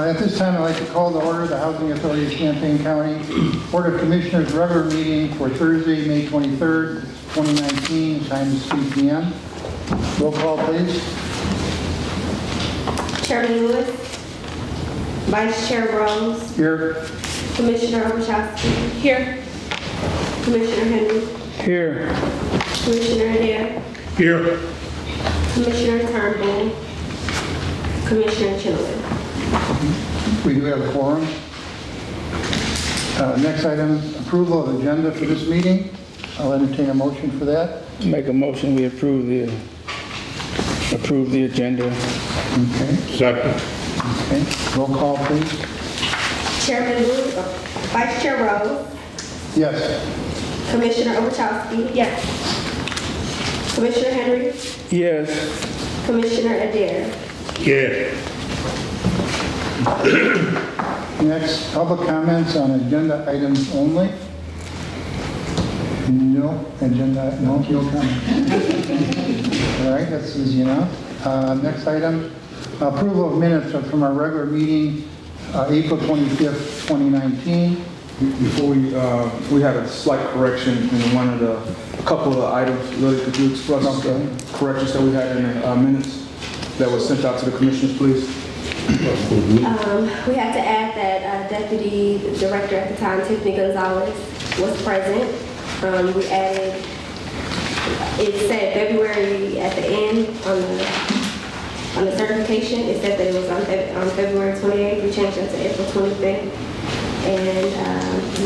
At this time, I'd like to call to order the Housing Authority of Champaign County Board of Commissioners regular meeting for Thursday, May 23rd, 2019, time is 3 p.m. Roll call, please. Chairman Lewis, Vice Chair Rose, Here. Commissioner Obuchowski, here. Commissioner Henry, Here. Commissioner Adair, Here. Commissioner Turnbull, Commissioner Chenoweth. We do have a quorum. Next item, approval of agenda for this meeting. I'll entertain a motion for that. Make a motion, we approve the agenda. Okay. Second. Okay. Roll call, please. Chairman Lewis, Vice Chair Rose, Yes. Commissioner Obuchowski, yes. Commissioner Henry, Yes. Commissioner Adair. Yes. Next, public comments on agenda items only. No agenda, no comment. All right, that's easy enough. Next item, approval of minutes from our regular meeting, April 25th, 2019. Before we had a slight correction in one of the couple of items. Really, could you express the corrections that we had in the minutes that was sent out to the commissioners, please? We had to add that Deputy Director at the time, Tiffany Gonzalez, was present. We added, it said February at the end on the certification. It said that it was on February 28th. We changed that to April 25th. And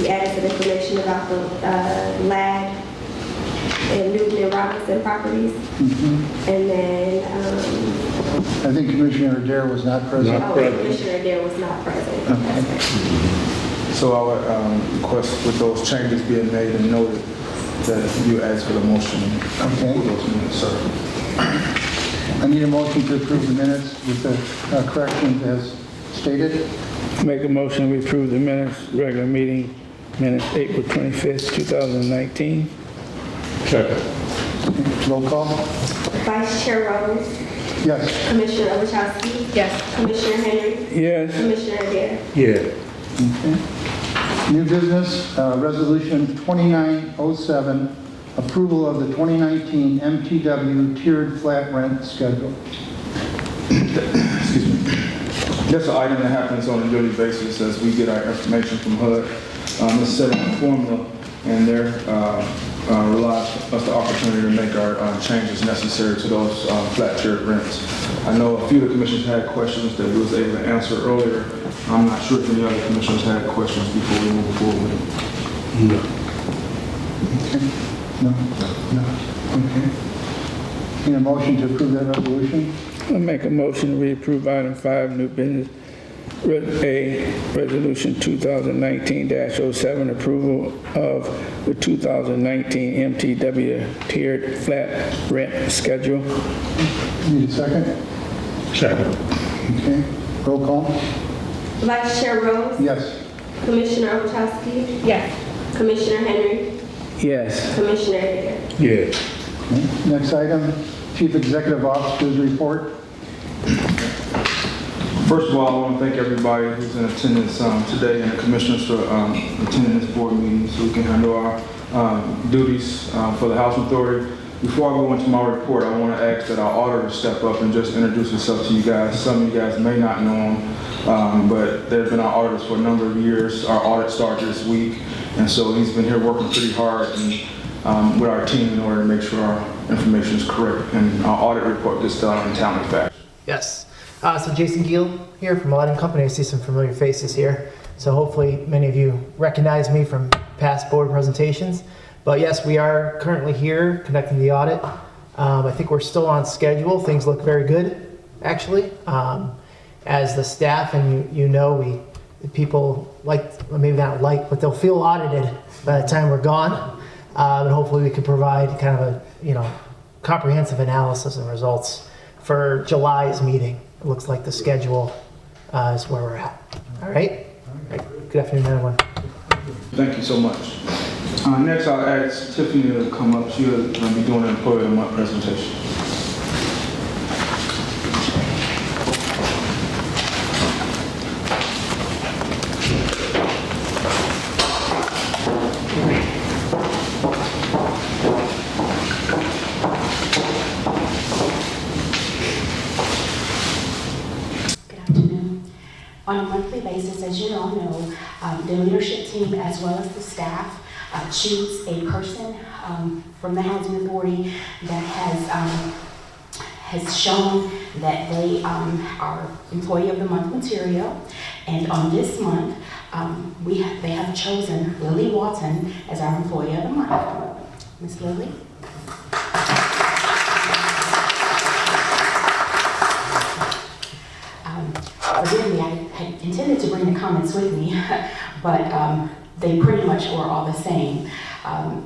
we added some information about the LAD and Newton and Robinson properties. And then I think Commissioner Adair was not present. Commissioner Adair was not present. Okay. So I would request with those changes being made and noted that you ask for the motion. Okay. For those minutes, sir. I need a motion to approve the minutes with the corrections as stated. Make a motion, we approve the minutes, regular meeting minutes, April 25th, 2019. Second. Roll call. Vice Chair Rose, Yes. Commissioner Obuchowski, yes. Commissioner Henry, Yes. Commissioner Adair. Yeah. Okay. New business, resolution 2907, approval of the 2019 MTW tiered flat rent schedule. Excuse me. That's an item that happens on a yearly basis as we get our information from HUD. It's setting a formula, and there allows us the opportunity to make our changes necessary to those flat tiered rents. I know a few of the commissioners had questions that we was able to answer earlier. I'm not sure if any other commissioners had questions before we move forward. No. Okay. No. Okay. Need a motion to approve that resolution? I'll make a motion, we approve item 5, new business, resolution 2019-07, approval of the 2019 MTW tiered flat rent schedule. Need a second? Second. Okay. Roll call. Vice Chair Rose, Yes. Commissioner Obuchowski, yes. Commissioner Henry, Yes. Commissioner Adair. Yes. Okay. Next item, Chief Executive Officer's report. First of all, I want to thank everybody who's in attendance today and the commissioners for attending this board meeting so we can handle our duties for the Housing Authority. Before I go into my report, I want to ask that our auditor step up and just introduce himself to you guys. Some of you guys may not know him, but they've been our auditors for a number of years. Our audit started this week, and so he's been here working pretty hard and, with our team in order to make sure our information is correct and our audit report gets done in timely fashion. Yes. So Jason Giel here from Lighting Company. I see some familiar faces here. So hopefully many of you recognize me from past board presentations. But yes, we are currently here conducting the audit. I think we're still on schedule. Things look very good, actually. As the staff and you know, people like, well, maybe not like, but they'll feel audited by the time we're gone. And hopefully we can provide kind of a, comprehensive analysis and results for July's meeting. It looks like the schedule is where we're at. All right? Good afternoon, everyone. Thank you so much. Next, I'll ask Tiffany to come up. She'll be doing an employee of the month presentation. On a monthly basis, as you all know, the leadership team as well as the staff choose a person from the Housing Authority that has shown that they are Employee of the Month material. And on this month, they have chosen Lily Walton as our Employee of the Month. Ms. Lily? Forgive me, I had intended to bring the comments with me, but they pretty much were all the same.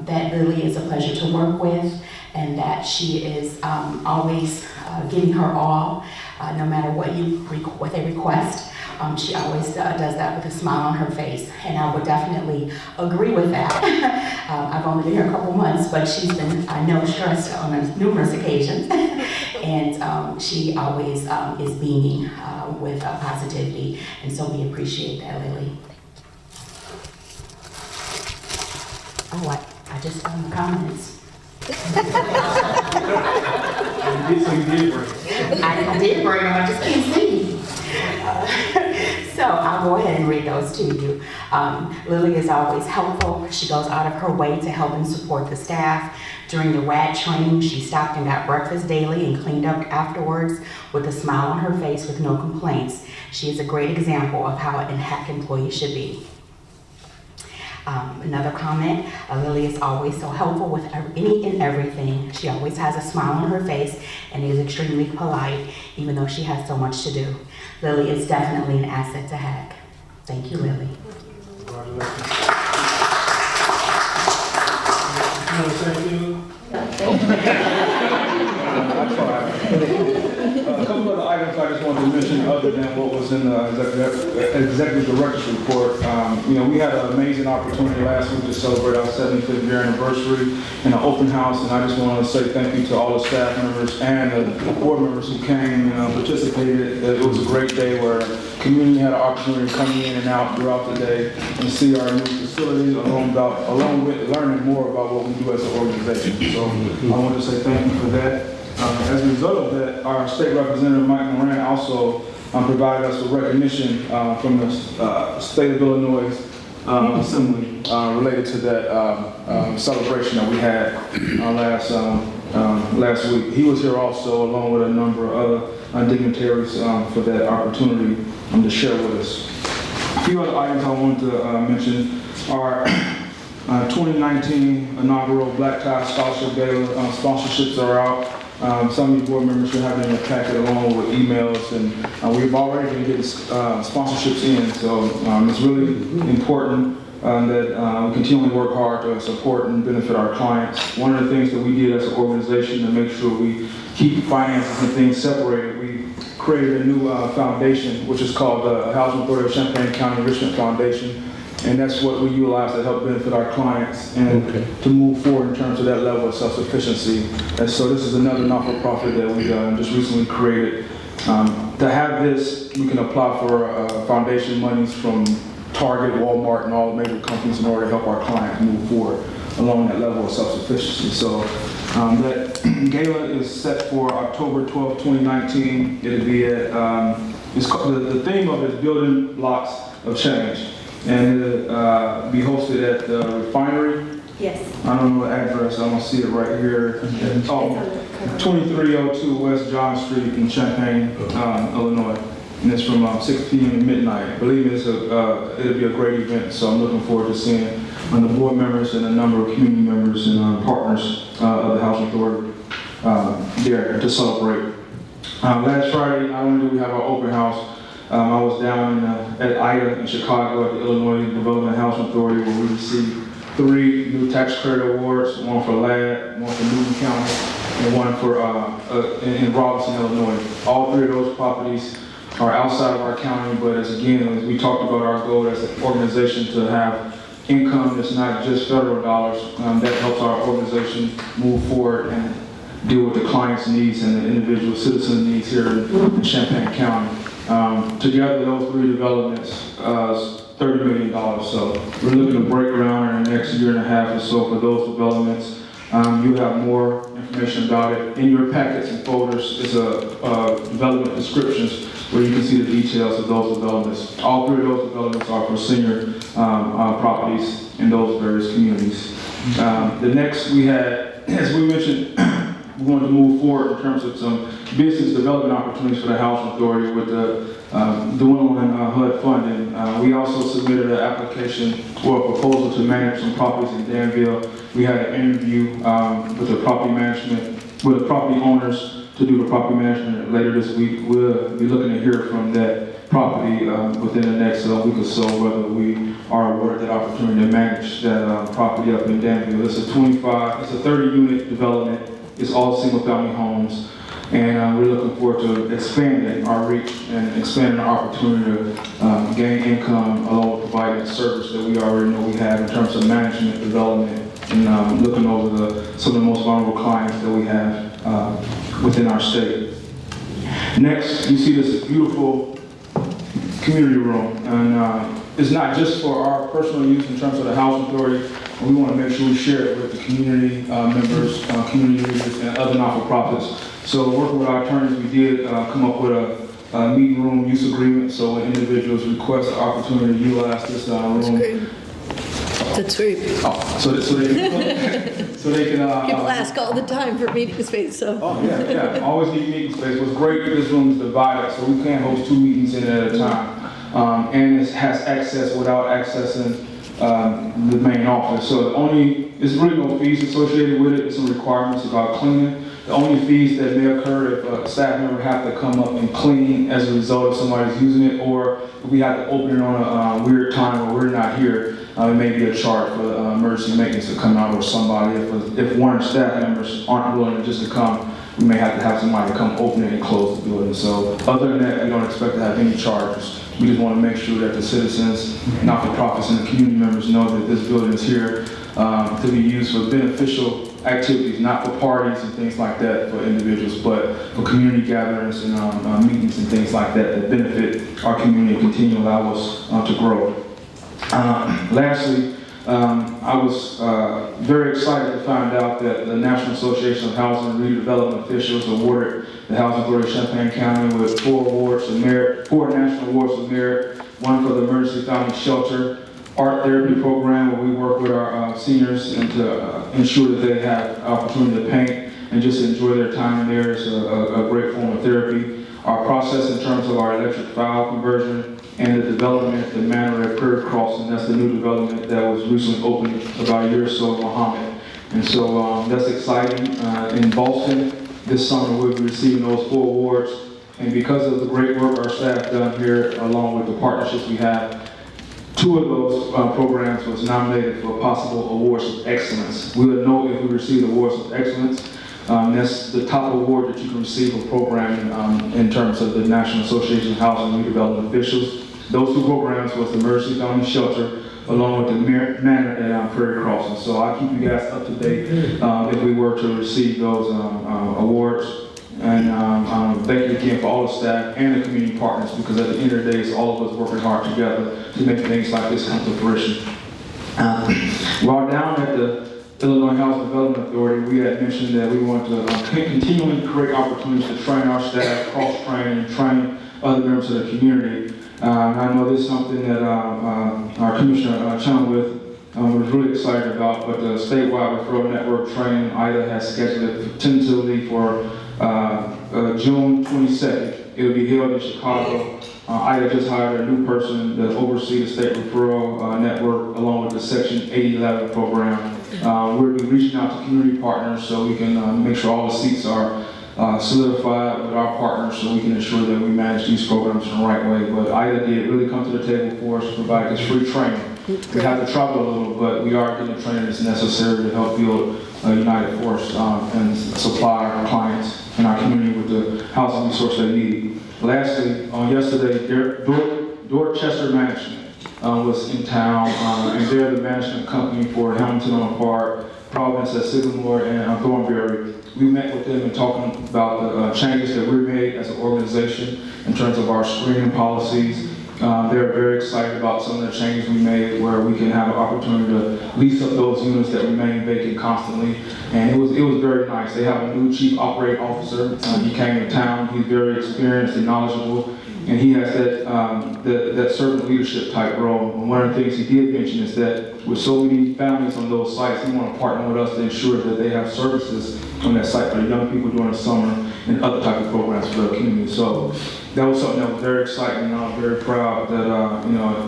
That Lily is a pleasure to work with, and that she is always giving her all, no matter what they request. She always does that with a smile on her face, and I would definitely agree with that. I've only been here a couple months, but she's been, I know, stressed on numerous occasions, and she always is beaming with positivity, and so we appreciate that, Lily. Oh, I just found the comments. I did bring them, I just can't see. So I'll go ahead and read those to you. Lily is always helpful. She goes out of her way to help and support the staff. During the RAD training, she stopped and got breakfast daily and cleaned up afterwards with a smile on her face with no complaints. She is a great example of how an HAC employee should be. Another comment, Lily is always so helpful with any and everything. She always has a smile on her face and is extremely polite, even though she has so much to do. Lily is definitely an asset to HAC. Thank you, Lily. A couple other items I just wanted to mention other than what was in the executive director's report. We had an amazing opportunity last week to celebrate our 75th year anniversary in an open house, and I just want to say thank you to all the staff members and the board members who came and participated. It was a great day where the community had an opportunity to come in and out throughout the day and see our new facilities along with learning more about what we do as an organization. So I want to say thank you for that. As a result of that, our state representative, Mike Moran, also provided us with recognition from the state of Illinois Assembly related to that celebration that we had last week. He was here also, along with a number of other dignitaries for that opportunity to share with us. A few other items I wanted to mention are 2019 inaugural Black Tie Scholarship Gala. Sponsorships are out. Some of you board members should have it in your packet along with emails, and we've already been getting sponsorships in, so it's really important that we continually work hard to support and benefit our clients. One of the things that we did as an organization to make sure we keep finances and things separated, we created a new foundation, which is called the Housing Authority of Champaign County Enrichment Foundation. And that's what we utilize to help benefit our clients and to move forward in terms of that level of self-sufficiency. And so this is another not-for-profit that we just recently created. To have this, we can apply for foundation monies from Target, Walmart, and all the major companies in order to help our clients move forward along that level of self-sufficiency. So that gala is set for October 12, 2019. It'll be at, the theme of it is Building Blocks of Change. And it'll be hosted at the refinery. Yes. I don't know the address, I'm gonna see it right here. 2302 West John Street in Champaign, Illinois. And it's from 6 p.m. to midnight. Believe me, it'll be a great event, so I'm looking forward to seeing the board members and a number of community members and partners of the Housing Authority there to celebrate. Last Friday, not only do we have our open house, I was down at IDA in Chicago at the Illinois Development Housing Authority, where we received 3 new tax credit awards, one for LAD, one for Newton County, and one for in Robinson, Illinois. All 3 of those properties are outside of our county, but as we talked about our goal as an organization to have income that's not just federal dollars, that helps our organization move forward and deal with the client's needs and the individual citizen needs here in Champaign County. Together, those 3 developments is $30 million. So we're looking to break ground in the next year and a half or so for those developments. You'll have more information about it. In your packets and folders is a development descriptions where you can see the details of those developments. All 3 of those developments are for senior properties in those various communities. The next we had, as we mentioned, we wanted to move forward in terms of some business development opportunities for the Housing Authority with the dwindling HUD funding. We also submitted an application or a proposal to manage some properties in Danville. We had an interview with the property owners to do the property management later this week. We'll be looking to hear from that property within the next week or so, whether we are awarded that opportunity to manage that property up in Danville. It's a 30-unit development. It's all single-family homes, and we're looking forward to expanding our reach and expanding our opportunity to gain income along with providing the service that we already know we have in terms of management, development, and looking over some of the most vulnerable clients that we have within our state. Next, you see this beautiful community room, and it's not just for our personal use in terms of the Housing Authority. We want to make sure we share it with the community members, community leaders, and other not-for-profits. So working with our attorneys, we did come up with a meeting room use agreement. So when individuals request the opportunity to utilize this room. That's great. So they can. People ask all the time for meeting space, so. Oh, yeah. Always need meeting space. What's great, this room is divided, so we can't host 2 meetings in it at a time. And it has access without accessing the main office. So there's really no fees associated with it. There's some requirements about cleaning. The only fees that may occur if a staff member have to come up and clean as a result of somebody's using it, or if we have to open it on a weird time where we're not here, it may be a charge for emergency maintenance to come out, or somebody, if one of the staff members aren't willing just to come, we may have to have somebody come open it and close the building. So other than that, we don't expect to have any charges. We just want to make sure that the citizens, not-for-profits, and the community members know that this building is here to be used for beneficial activities, not for parties and things like that for individuals, but for community gatherings and meetings and things like that that benefit our community and continue to allow us to grow. Lastly, I was very excited to find out that the National Association of Housing and Redevelopment Officials awarded the Housing Authority of Champaign County with 4 awards of merit, 4 national awards of merit, one for the Emergency Family Shelter Art Therapy Program, where we work with our seniors and to ensure that they have opportunity to paint and just enjoy their time there. It's a great form of therapy. Our process in terms of our electric file conversion and the development, the manor at Prairie Crossing, that's the new development that was recently opened about a year or so in Muhammad. And so that's exciting. In Boston, this summer we'll be receiving those 4 awards. And because of the great work our staff done here, along with the partnerships we have, 2 of those programs was nominated for possible awards of excellence. We will know if we receive awards of excellence. That's the top award that you can receive for programming in terms of the National Association of Housing and Redevelopment Officials. Those 2 programs was the Emergency Family Shelter, along with the manor at Prairie Crossing. So I'll keep you guys up to date if we were to receive those awards. And thank you again for all the staff and the community partners, because at the end of the day, it's all of us working hard together to make things like this come to fruition. While down at the Illinois Housing Development Authority, we had mentioned that we want to continually create opportunities to train our staff, cross-train, and train other members of the community. I know this is something that our Commissioner Chenoweth was really excited about, but the statewide referral network training, IDA has scheduled it tentatively for June 22nd. It will be held in Chicago. IDA just hired a new person to oversee the state referral network along with the Section 811 program. We'll be reaching out to community partners so we can make sure all the seats are solidified with our partners so we can ensure that we manage these programs in the right way. But IDA did really come to the table for us to provide this free training. We have to travel a little, but we are getting the training that's necessary to help build a united force and supply our clients and our community with the housing resource they need. Lastly, yesterday, Dorchester Management was in town, and they're the management company for Hamilton on Park, Providence at Sycamore, and Thornberry. We met with them and talking about the changes that we made as an organization in terms of our screening policies They're very excited about some of the changes we made where we can have an opportunity to lease up those units that remain vacant constantly. And it was very nice. They have a new chief operating officer. He came to town. He's very experienced and knowledgeable. And he has that servant leadership type role. And one of the things he did mention is that with so many families on those sites, he wants to partner with us to ensure that they have services on that site for the young people during the summer and other type of programs for the community. So that was something that was very exciting, and I was very proud that,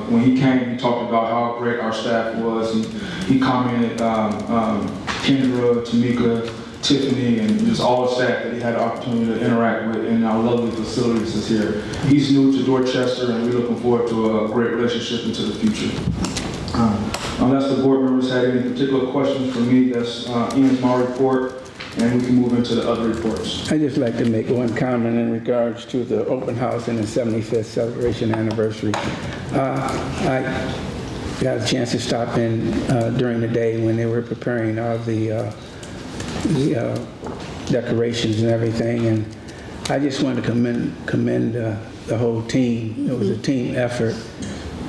when he came, he talked about how great our staff was. He commented, Kendra, Tamika, Tiffany, and just all the staff that he had the opportunity to interact with in our lovely facilities this year. He's new to Dorchester, and we're looking forward to a great relationship into the future. Unless the board members had any particular questions for me, that's ends my report, and we can move into the other reports. I'd just like to make one comment in regards to the open house and the 75th celebration anniversary. I got a chance to stop in during the day when they were preparing all the decorations and everything, and I just want to commend the whole team. It was a team effort,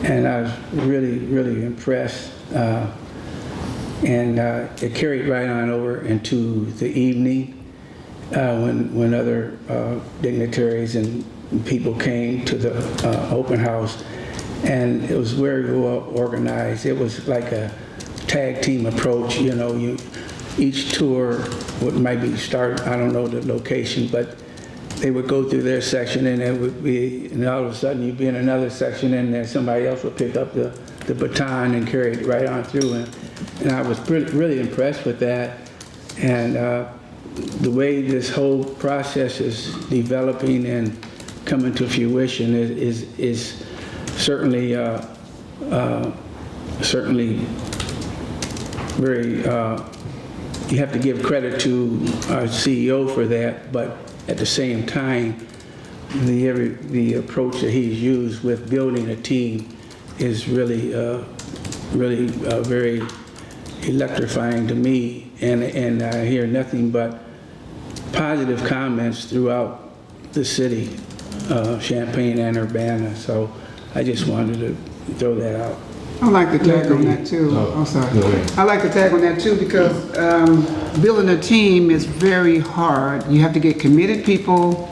and I was really impressed. And it carried right on over into the evening when other dignitaries and people came to the open house, and it was very well organized. It was like a tag team approach. Each tour might be start, I don't know the location, but they would go through their section, and it would be, and all of a sudden you'd be in another section, and then somebody else would pick up the baton and carry it right on through. And I was really impressed with that. And the way this whole process is developing and coming to fruition is certainly very, you have to give credit to our CEO for that, but at the same time, the approach that he's used with building a team is really very electrifying to me, and I hear nothing but positive comments throughout the city, Champaign and Urbana. So I just wanted to throw that out. I like to tag on that too. I'm sorry. I like to tag on that too because building a team is very hard. You have to get committed people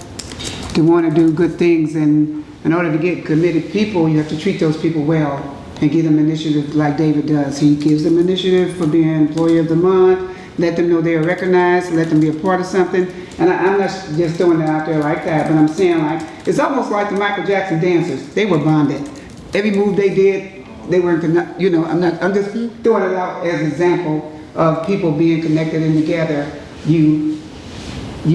to want to do good things, and in order to get committed people, you have to treat those people well and give them initiative like David does. He gives them initiative for being Employee of the Month, let them know they are recognized, let them be a part of something. And I'm not just throwing it out there like that, but I'm saying it's almost like the Michael Jackson dancers. They were bonded. Every move they did, they were, I'm just throwing it out as an example of people being connected and together. You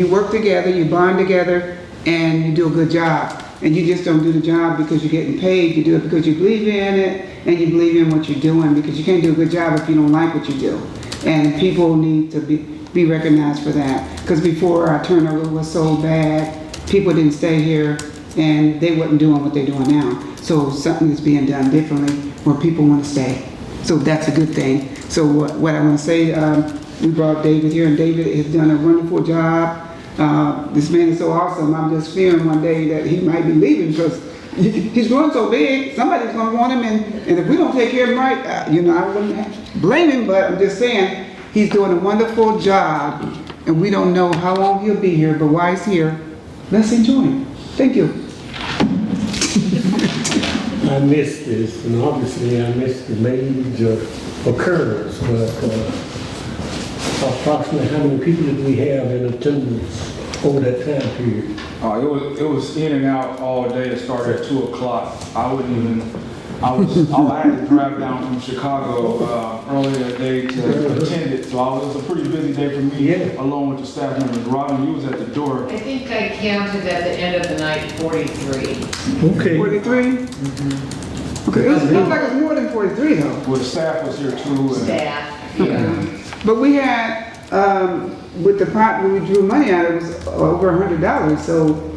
work together, you bond together, and you do a good job. And you just don't do the job because you're getting paid. You do it because you believe in it and you believe in what you're doing, because you can't do a good job if you don't like what you do. And people need to be recognized for that. Because before, our turnover was so bad, people didn't stay here and they wasn't doing what they're doing now. So something is being done differently where people want to stay. So that's a good thing. So what I want to say, we brought David here, and David has done a wonderful job. This man is so awesome. I'm just fearing one day that he might be leaving because he's growing so big. Somebody's going to want him, and if we don't take care of him right, I wouldn't blame him, but I'm just saying he's doing a wonderful job, and we don't know how long he'll be here, but while he's here, let's enjoy him. Thank you. I missed this, and obviously I missed the major occurrence, but approximately how many people did we have in attendance over that time period? It was in and out all day. It started at 2 o'clock. I had to drive down from Chicago earlier that day to attend it, so it was a pretty busy day for me, along with the staff members. Robin, you was at the door. I think I counted at the end of the night 43. Okay. 43? Mm-hmm. Okay, it looks like it was more than 43 though. Well, the staff was here too. Staff, yeah. But we had, with the pot where we drew money out, it was over $100, so.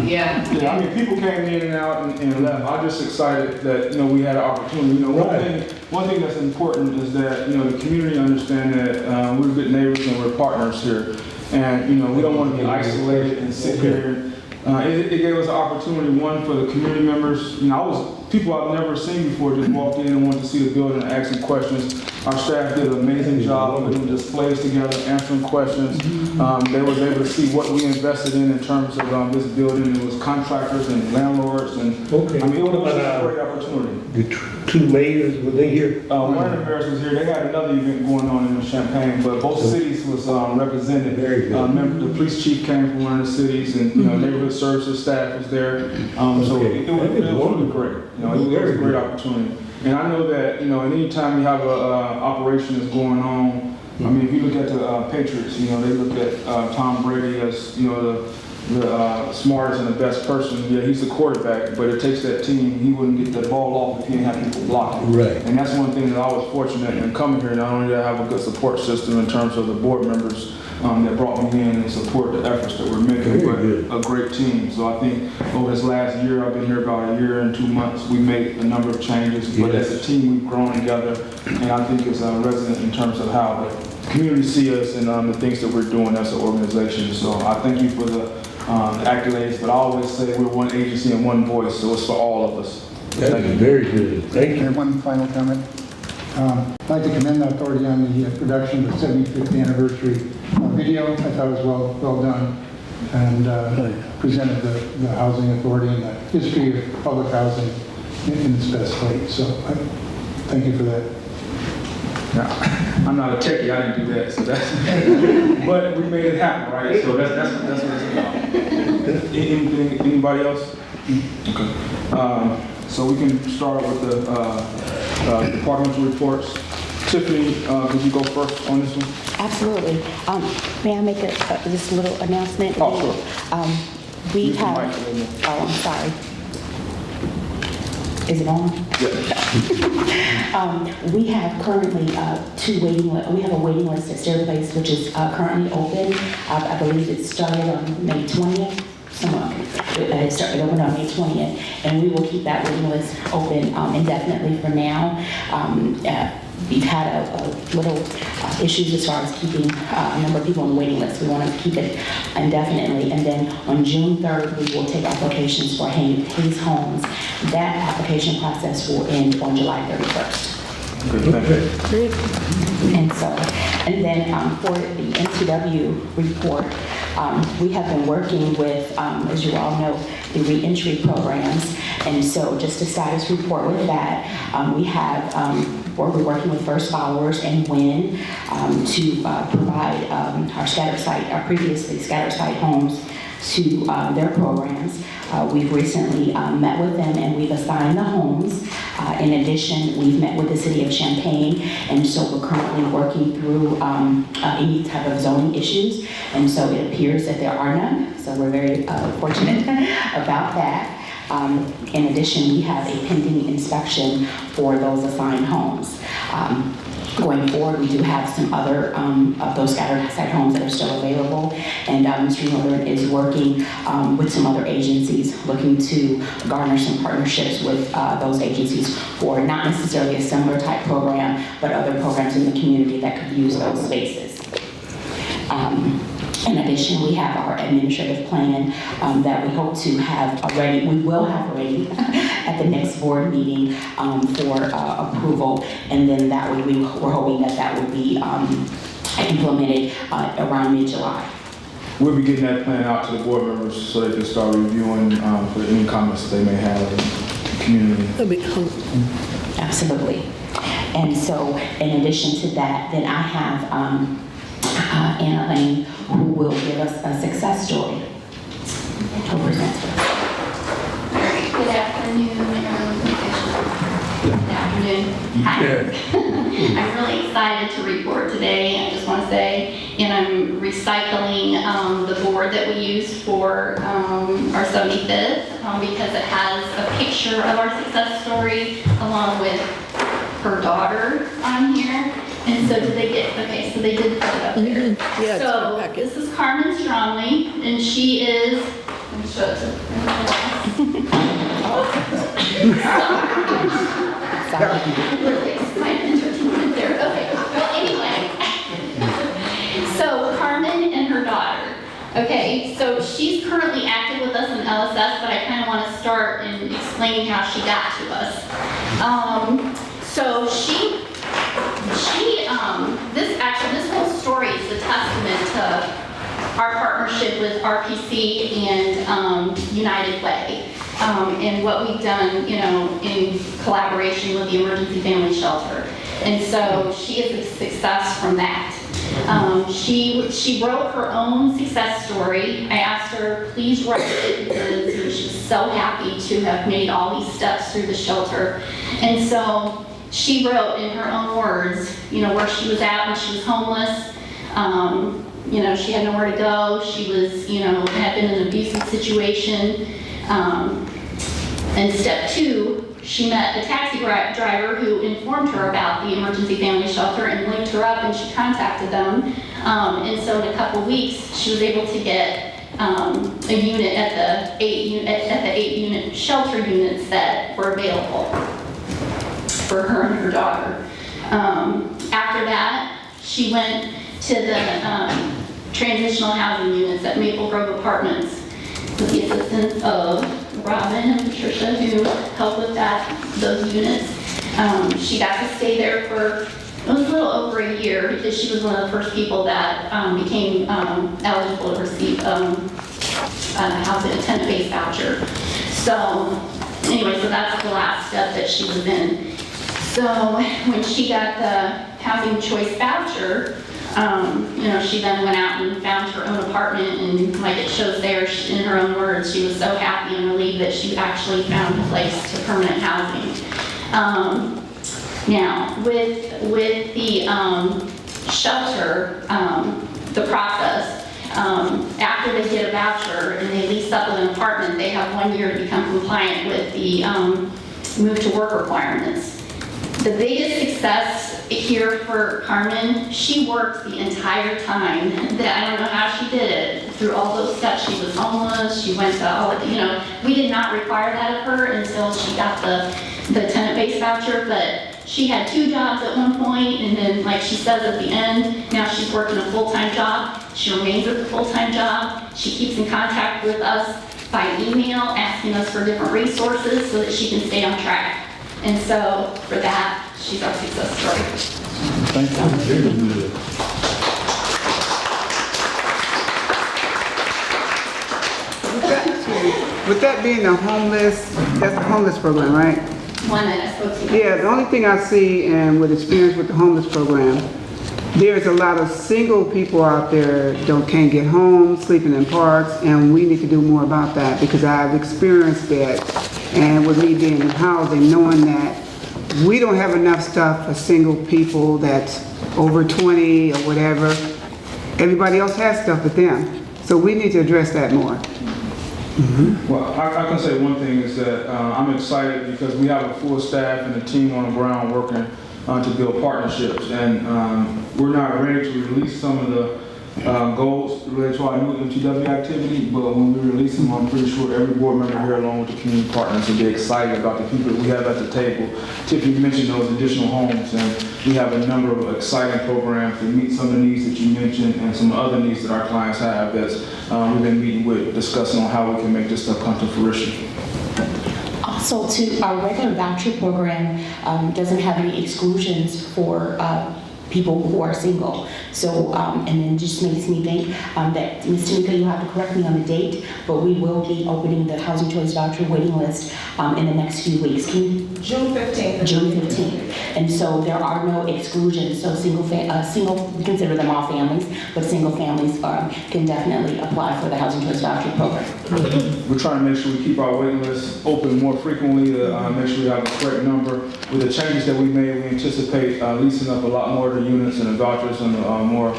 Yeah. I mean, people came in and out and left. I'm just excited that, we had an opportunity. One thing that's important is that, the community understand that we're good neighbors and we're partners here. And, we don't want to be isolated and sit here It gave us an opportunity, one, for the community members. You know, people I've never seen before just walked in and wanted to see the building and ask some questions. Our staff did an amazing job of putting displays together, answering questions. They was able to see what we invested in terms of this building. It was contractors and landlords, and Okay. I mean, it was a great opportunity. The two mayors, were they here? One of the mayors was here. They had another event going on in Champaign, but both cities was represented. Very good. The police chief came from one of the cities, and neighborhood services staff was there. So Okay. it was really great. You know, it was a great opportunity. And I know that, you know, anytime you have a operation that's going on, I mean, if you look at the Patriots, you know, they look at Tom Brady as, you know, the smartest and the best person. Yeah, he's the quarterback, but it takes that team. He wouldn't get the ball off if he didn't have people blocking. Right. And that's one thing that I was fortunate in coming here. Not only did I have a good support system in terms of the board members that brought me in and support the efforts that we're making, but a great team. So I think over this last year, I've been here about a year and 2 months, we made a number of changes, but as a team, we've grown together, and I think it's resonant in terms of how the community sees us and the things that we're doing as an organization. So I thank you for the accolades, but I always say we're one agency and one voice, so it's for all of us. That is very good. Thank you. And one final comment. I'd like to commend the authority on the production of the 75th anniversary video. I thought it was well done, and presented the housing authority and the history of public housing in its best light. So thank you for that. Now, I'm not a techie, I didn't do that, so that's, but we made it happen, right? So that's what it's about. Anything, anybody else? Okay. So we can start with the departmental reports. Tiffany, could you go first on this one? Absolutely. May I make this little announcement? Oh, sure. We Use the have, mic a little more. oh, I'm sorry. Is it on? Yeah. We have currently we have a waiting list at Stair Place, which is currently open. I believe it started on May 20th. It started open on May 20th, and we will keep that waiting list open indefinitely for now. We've had a little issues as far as keeping a number of people on the waiting list. We want to keep it indefinitely, and then on June 3rd, we will take applications for Hayes Homes. That application process will end on July 31st. Good, thank you. And then for the NCW report, we have been working with, as you all know, the reentry programs. And so just a status report with that, we're working with First Followers and WIN to provide our previously scattered site homes to their programs. We've recently met with them and we've assigned the homes. In addition, we've met with the city of Champaign, and so we're currently working through any type of zoning issues, and so it appears that there are none, so we're very fortunate about that. In addition, we have a pending inspection for those assigned homes. Going forward, we do have some other of those scattered site homes that are still available, and Mr. Northern is working with some other agencies looking to garner some partnerships with those agencies for not necessarily a similar type program, but other programs in the community that could use those spaces. In addition, we have our administrative plan that we hope to have already, we will have ready at the next board meeting for approval, and then that would be, we're hoping that that would be implemented around mid-July. We'll be getting that plan out to the board members so they can start reviewing for any comments that they may have in the community. That'd be Absolutely. And so, in addition to that, then I have Anna Lane, who will give us a success story. She'll present to us. Good afternoon. Good afternoon. Hi. I'm really excited to report today. I just want to say, and I'm recycling the board that we used for our 75th because it has a picture of our success story along with her daughter on here. And so did they get, okay, so they did put it up there. Yeah, So this is Carmen Stromley, and she is, let me show it to my entertainment there. Okay, well anyway. So Carmen and her daughter. Okay, so she's currently active with us in the LSS, but I kind of want to start in explaining how she got to us. So this whole story is a testament to our partnership with RPC and United Way, and what we've done, in collaboration with the Emergency Family Shelter. And so she is a success from that. She wrote her own success story. I asked her, please write it, because she was so happy to have made all these steps through the shelter. And so she wrote in her own words, where she was at when she was homeless. She had nowhere to go. She was, had been in an abusive situation. And step 2, she met a taxi driver who informed her about the Emergency Family Shelter and linked her up, and she contacted them. And so in a couple weeks, she was able to get a unit at the 8 shelter units that were available for her and her daughter. After that, she went to the transitional housing units at Maple Grove Apartments with the assistance of Robin and Patricia, who helped with those units. She got to stay there for, it was a little over a year, because she was one of the first people that became eligible to receive a tenant-based voucher. So anyway, so that's the last step that she was in. So when she got the housing choice voucher, she then went out and found her own apartment, and like it shows there, in her own words, she was so happy and relieved that she actually found a place to permanent housing. Now, with the shelter, the process, after they get a voucher and they lease up an apartment, they have 1 year to become compliant with the move to work requirements. The biggest success here for Carmen, she worked the entire time. That I don't know how she did it. Through all those steps, she was homeless, she went to all, we did not require that of her until she got the tenant-based voucher, but she had 2 jobs at one point, and then, like she says at the end, now she's working a full-time job. She remains with the full-time job. She keeps in contact with us by email, asking us for different resources so that she can stay on track. And so, for that, she's our success story. Thank you. With that being the homeless, that's the homeless program, right? One that I spoke to. Yeah, the only thing I see, and with experience with the homeless program, there's a lot of single people out there that can't get home, sleeping in parks, and we need to do more about that, because I've experienced that. And with me being in housing, knowing that we don't have enough stuff for single people that's over 20 or whatever. Everybody else has stuff with them. So we need to address that more. Well, I can say one thing is that I'm excited because we have a full staff and a team on the ground working to build partnerships, and we're not ready to release some of the goals related to our new MTW activity, but when we release them, I'm pretty sure every board member here, along with the community partners, will be excited about the people that we have at the table. Tiffany mentioned those additional homes, and we have a number of exciting programs that meet some of the needs that you mentioned and some other needs that our clients have that we've been meeting with, discussing on how we can make this stuff come to fruition. Also, too, our regular voucher program doesn't have any exclusions for people who are single. So, and then just makes me think that, Ms. Tamika, you'll have to correct me on the date, but we will be opening the Housing Choice Voucher waiting list in the next few weeks. June 15th. June 15th. And so there are no exclusions. So single, we consider them all families, but single families can definitely apply for the Housing Choice Voucher program. We're trying to make sure we keep our waiting list open more frequently to make sure we have a correct number. With the changes that we made, we anticipate leasing up a lot more of the units and the vouchers in a more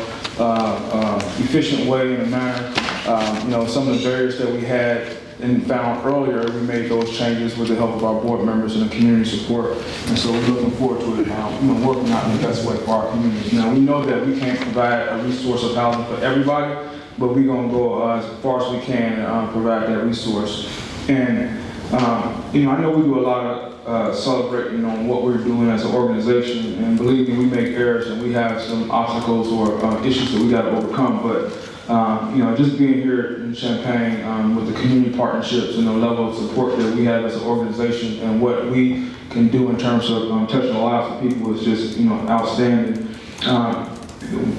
efficient way and a manner. Some of the barriers that we had and found earlier, we made those changes with the help of our board members and the community support. And so we're looking forward to it now, working out in the best way for our communities. Now, we know that we can't provide a resource of housing for everybody, but we're going to go as far as we can provide that resource. And, I know we do a lot of celebrating on what we're doing as an organization, and believe me, we make errors and we have some obstacles or issues that we got to overcome, but just being here in Champaign with the community partnerships and the level of support that we have as an organization and what we can do in terms of touching the lives of people is just, outstanding.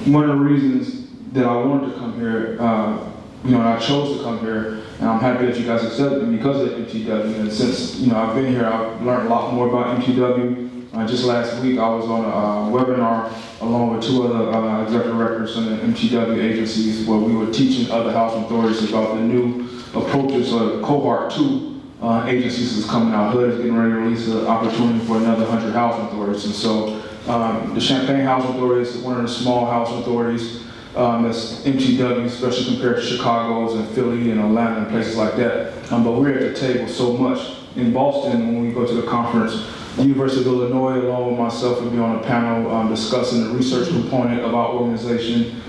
One of the reasons that I wanted to come here, and I chose to come here, and I'm happy that you guys accepted me because of MTW. And since, I've been here, I've learned a lot more about MTW. Just last week, I was on a webinar along with 2 other executive directors from the MTW agencies where we were teaching other housing authorities about the new approaches of Cohort 2 agencies that's coming out. HUD is getting ready to release an opportunity for another 100 housing authorities. And so the Champaign Housing Authority is one of the small housing authorities that's MTW, especially compared to Chicago's and Philly and Atlanta and places like that. But we're at the table so much. In Boston, when we go to the conference, the University of Illinois, along with myself, will be on a panel discussing the research component of our organization.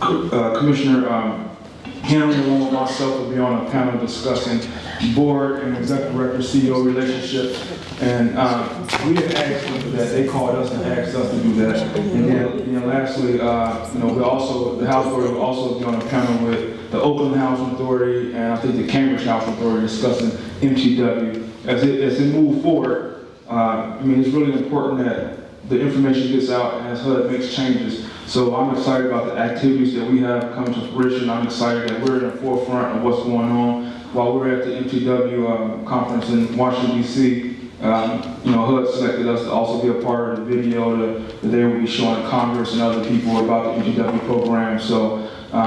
Commissioner Henry, along with myself, will be on a panel discussing board and executive director CEO relationships. And we didn't ask them for that. They called us and asked us to do that. And then, lastly, we also, the House Authority will also be on a panel with the Oakland Housing Authority and I think the Cambridge Housing Authority discussing MTW. As it moves forward, it's really important that the information gets out and as HUD makes changes. So I'm excited about the activities that we have coming to fruition. I'm excited that we're in the forefront of what's going on. While we're at the MTW conference in Washington, D.C., HUD selected us to also be a part of the video that they will be showing Congress and other people about the MTW program. So, the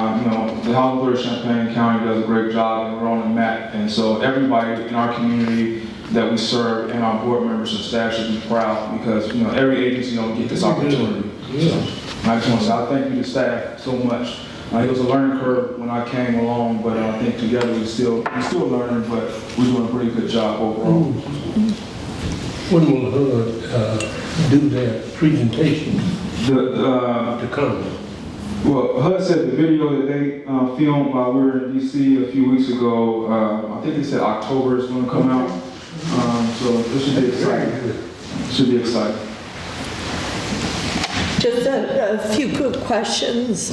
Housing Authority of Champaign County does a great job and we're on the map. And so everybody in our community that we serve and our board members and staff should be proud because, every agency don't get this opportunity. So I just want to say I thank you to staff so much. It was a learning curve when I came along, but I think together we're still learning, but we're doing a pretty good job overall. When will HUD do their presentation to come? Well, HUD said the video that they filmed while we were in DC a few weeks ago, I think they said October is going to come out. So it should be exciting. Should be exciting. Just a few quick questions.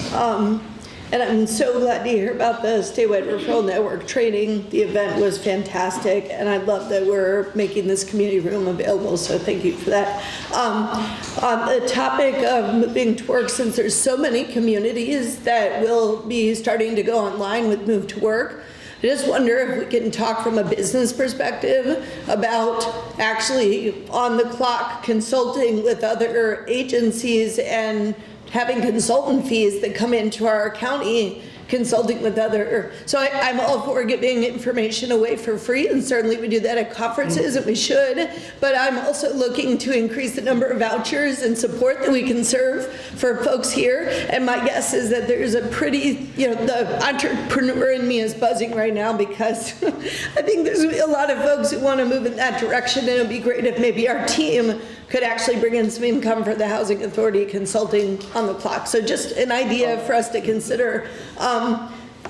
And I'm so glad to hear about the statewide referral network training. The event was fantastic, and I love that we're making this community room available, so thank you for that. On the topic of moving to work, since there's so many communities that will be starting to go online with Move to Work, I just wonder if we can talk from a business perspective about actually on the clock consulting with other agencies and having consultant fees that come into our county, consulting with other, so I'm all for giving information away for free, and certainly we do that at conferences, and we should, but I'm also looking to increase the number of vouchers and support that we can serve for folks here, and my guess is that there's a pretty, the entrepreneur in me is buzzing right now because I think there's a lot of folks who want to move in that direction, and it would be great if maybe our team could actually bring in some income for the Housing Authority consulting on the clock. So just an idea for us to consider.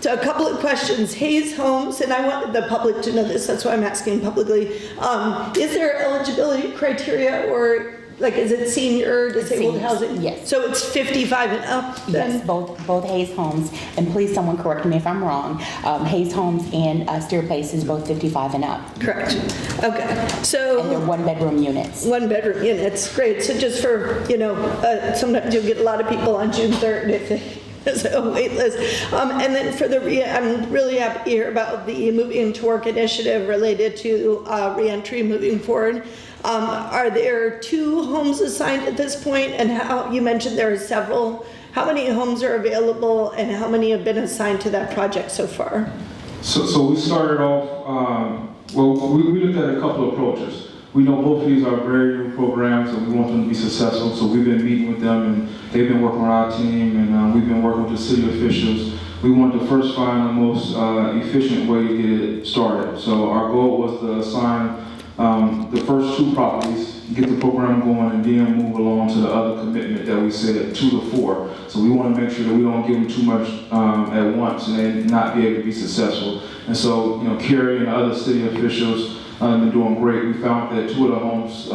So a couple of questions. Hayes Homes, and I wanted the public to know this, that's why I'm asking publicly. Is there eligibility criteria or is it senior disabled housing? Yes. So it's 55 and up then? Yes, both Hayes Homes, and please someone correct me if I'm wrong, Hayes Homes and Steer Place is both 55 and up. Correct. Okay. So. And they're 1-bedroom units. 1-bedroom units, great. So just for, sometimes you'll get a lot of people on June 3rd if there's a wait list. And then for I'm really happy to hear about the Moving to Work initiative related to reentry moving forward. Are there 2 homes assigned at this point? And how you mentioned there are several. How many homes are available and how many have been assigned to that project so far? So we started off, we looked at a couple of approaches. We know both of these are very new programs and we want them to be successful, so we've been meeting with them and they've been working with our team and we've been working with the city officials. We wanted to first find the most efficient way to get it started. So our goal was to assign the first 2 properties, get the program going, and then move along to the other commitment that we said 2 to 4. So we want to make sure that we don't give them too much at once and they not be able to be successful. And so, Kerry and other city officials been doing great. We found that 2 of the homes,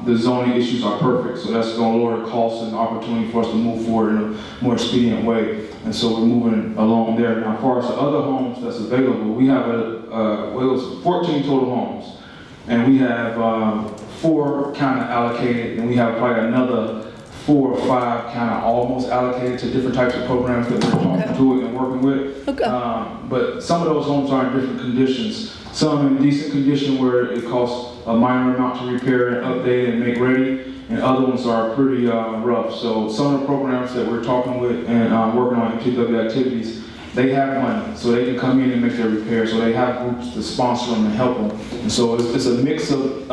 the zoning issues are perfect, so that's going to lower costs and opportunity for us to move forward in a more expedient way. And so we're moving along there. Now, as far as the other homes that's available, we have well, it was 14 total homes, and we have 4 kind of allocated, and we have probably another 4 or 5 kind of almost allocated to different types of programs that we're talking to and working with. Okay. But some of those homes are in different conditions. Some in decent condition where it costs a minor amount to repair and update and make ready, and other ones are pretty rough. So some of the programs that we're talking with and working on MTW activities, they have money, so they can come in and make their repairs. So they have groups to sponsor them and help them. And so it's a mix of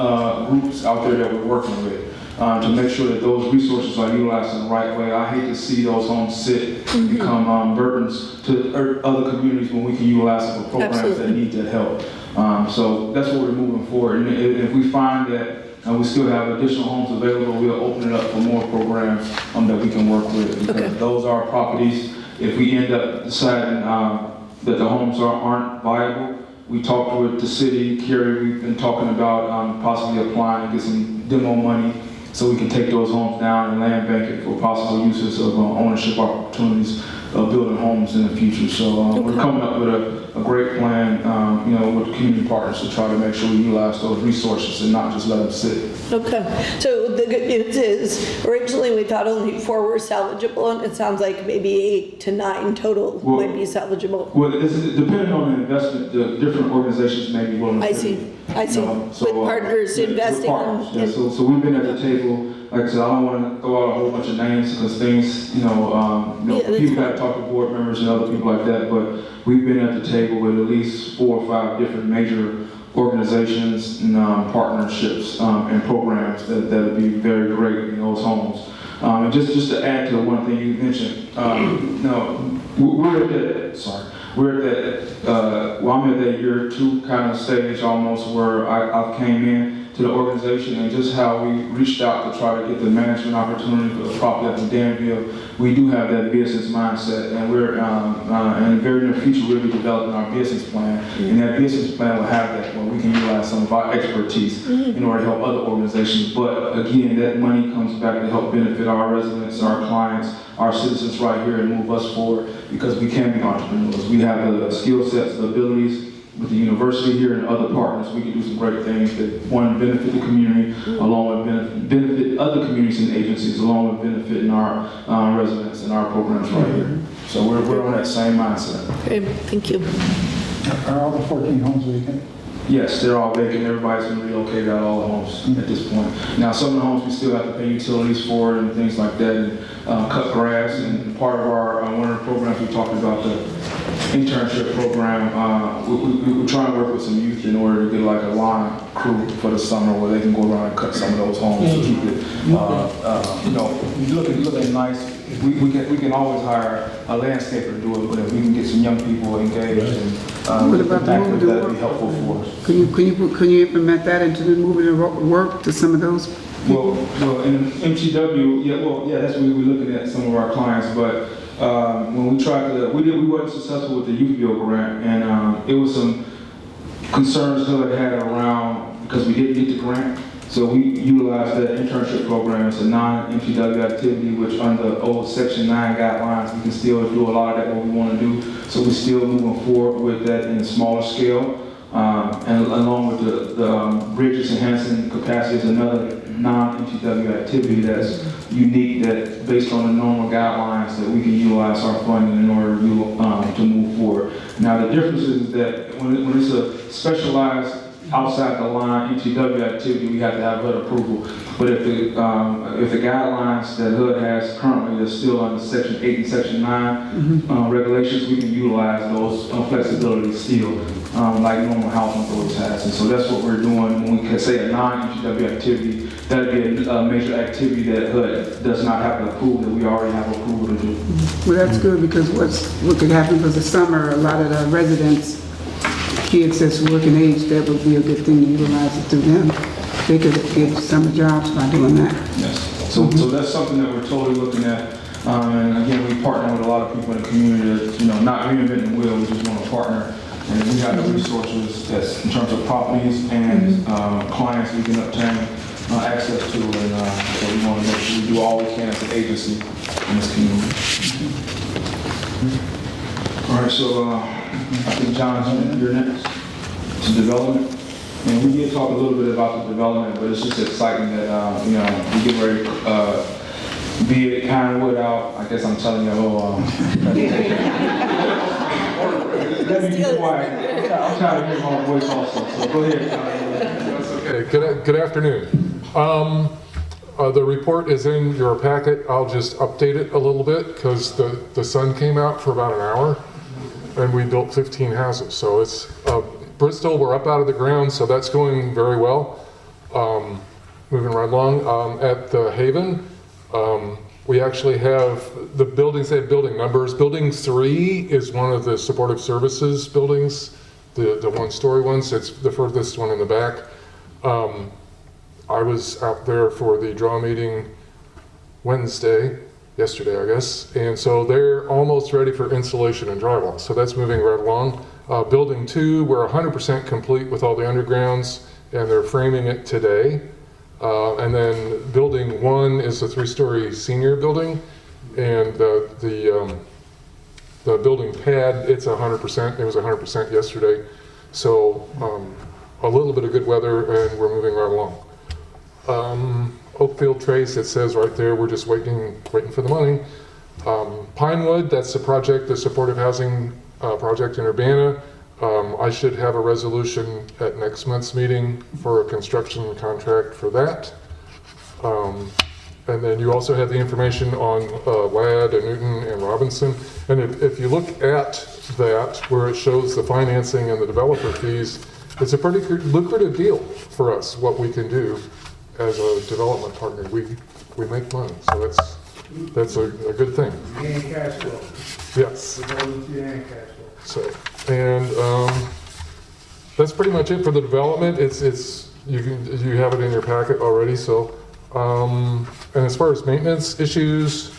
groups out there that we're working with. To make sure that those resources are utilized in the right way. I hate to see those homes sit and become burdens to other communities when we can utilize them for programs that need that help. So that's what we're moving forward. And if we find that we still have additional homes available, we'll open it up for more programs that we can work with. Because those are properties. If we end up deciding that the homes aren't viable, we talked with the city, Kerry, we've been talking about possibly applying to get some demo money so we can take those homes down and land bank it for possible uses of ownership opportunities of building homes in the future. So we're coming up with a great plan, you know, with community partners to try to make sure we utilize those resources and not just let them sit. Okay, so the good news is originally we thought only 4 were salvageable, and it sounds like maybe 8 to 9 total might be salvageable. Well, it's depending on the investment, the different organizations may be willing to I see. So, with partners investing with partners, yeah. So we've been at the table. Like I said, I don't want to throw out a whole bunch of names because things, you know, people got to talk to board members and other people like that. But we've been at the table with at least 4 or 5 different major organizations and partnerships and programs that would be very great in those homes. And just to add to one thing you mentioned, we're at that, I'm at that year 2 kind of stage almost where I came in to the organization and just how we reached out to try to get the management opportunity for the property up in Danville. We do have that business mindset, and we're in the very near future we'll be developing our business plan, and that business plan will have that where we can utilize some of our expertise in order to help other organizations. But again, that money comes back to help benefit our residents, our clients, our citizens right here and move us forward because we can be entrepreneurs. We have the skill sets, the abilities. With the university here and other partners, we can do some great things that, one, benefit the community, along with benefit other communities and agencies, along with benefiting our residents and our programs right here. So we're on that same mindset. Okay, thank you. Are all the 14 homes vacant? Yes, they're all vacant. Everybody's been relocated out of all the homes at this point. Now, some of the homes we still have to pay utilities for and things like that, and cut grass. And part of our one of the programs we talked about, the internship program, we're trying to work with some youth in order to get like a lawn crew for the summer where they can go around and cut some of those homes to keep it, looking nice. We can always hire a landscaper to do it, but if we can get some young people engaged, and what about the moving that'd be helpful for us. Can you implement that into the moving the work to some of those? Well, in MTW, that's what we're looking at some of our clients, but when we tried to, we weren't successful with the Youth Build grant, and it was some concerns that had around because we didn't get the grant. So we utilized that internship program as a non-MTW activity, which under old Section 9 guidelines, we can still do a lot of that what we want to do. So we're still moving forward with that in a smaller scale. And along with the bridges enhancing capacity is another non-MTW activity that's unique, that based on the normal guidelines that we can utilize our funding in order to move forward. Now the difference is that when it's a specialized outside the line MTW activity, we have to have HUD approval. But if the guidelines that HUD has currently are still under Section 8 and Section 9 regulations, we can utilize those flexibilities still, like normal housing authorities has. And so that's what we're doing when we can say a non-MTW activity. That'd be a major activity that HUD does not have to approve, that we already have approval to do. Well, that's good, because what could happen for the summer, a lot of the residents, kids that's working age, that would be a good thing to utilize it through them. They could get summer jobs by doing that. Yes. So that's something that we're totally looking at. And again, we partner with a lot of people in the community that, not reinventing the wheel, we just want to partner And we got the resources that's in terms of properties and clients we can obtain access to, and so we want to make sure we do all we can as an agency in this community. All right, so I think John's you're next to development. And we did talk a little bit about the development, but it's just exciting that, we get ready to be it Pinewood out. I guess I'm telling you a little presentation. Let me be quiet. I'm trying to hear my voice also, so go ahead. That's okay. Good afternoon. The report is in your packet. I'll just update it a little bit because the sun came out for about an hour and we built 15 houses. So it's Bristol, we're up out of the ground, so that's going very well. Moving right along. At the Haven, we actually have the buildings, they have building numbers. Building 3 is one of the supportive services buildings, the one-story ones. It's the furthest one in the back. I was out there for the draw meeting yesterday, I guess, and so they're almost ready for insulation and drywall, so that's moving right along. Building 2, we're 100% complete with all the undergrounds, and they're framing it today. And then building 1 is a 3-story senior building, and the building pad, it's 100%, it was 100% yesterday, so a little bit of good weather, and we're moving right along. Oakfield Trace, it says right there, we're just waiting for the money. Pinewood, that's the project, the supportive housing project in Urbana. I should have a resolution at next month's meeting for a construction contract for that. And then you also have the information on Ladd and Newton and Robinson. And if you look at that, where it shows the financing and the developer fees, it's a pretty lucrative deal for us, what we can do as a development partner. We make money, so that's a good thing. And cash flow. Yes. And cash flow. So, and that's pretty much it for the development. You have it in your packet already. So, and as far as maintenance issues,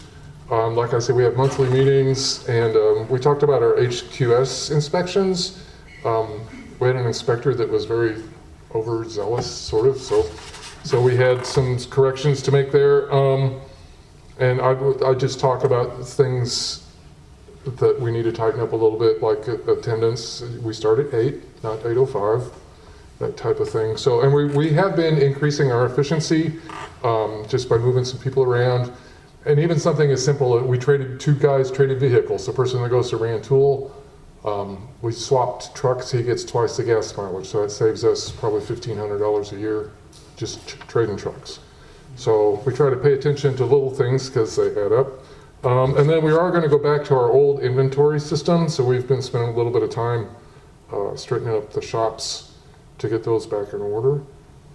like I said, we have monthly meetings, and we talked about our HQS inspections. We had an inspector that was very overzealous, sort of. So we had some corrections to make there, and I just talk about things that we need to tighten up a little bit, like attendance. We start at 8, not 8:05, that type of thing. So, and we have been increasing our efficiency just by moving some people around, and even something as simple. Two guys traded vehicles. The person that goes to Rantoul, we swapped trucks. He gets twice the gas mileage, so that saves us probably $1,500 a year, just trading trucks. So we try to pay attention to little things because they add up. And then we are going to go back to our old inventory system. So we've been spending a little bit of time straightening up the shops to get those back in order.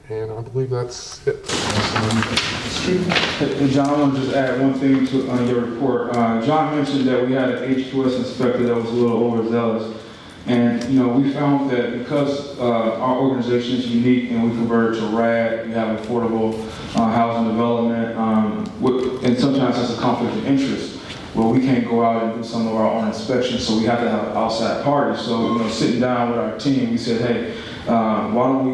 And I believe that's it. Hey, John, I want to just add one thing to your report. John mentioned that we had an HQS inspector that was a little overzealous. And, we found that because our organization is unique and we converted to RAD, we have affordable housing development, and sometimes there's a conflict of interest where we can't go out and do some of our own inspections, so we have to have outside parties. So, sitting down with our team, we said, hey, why don't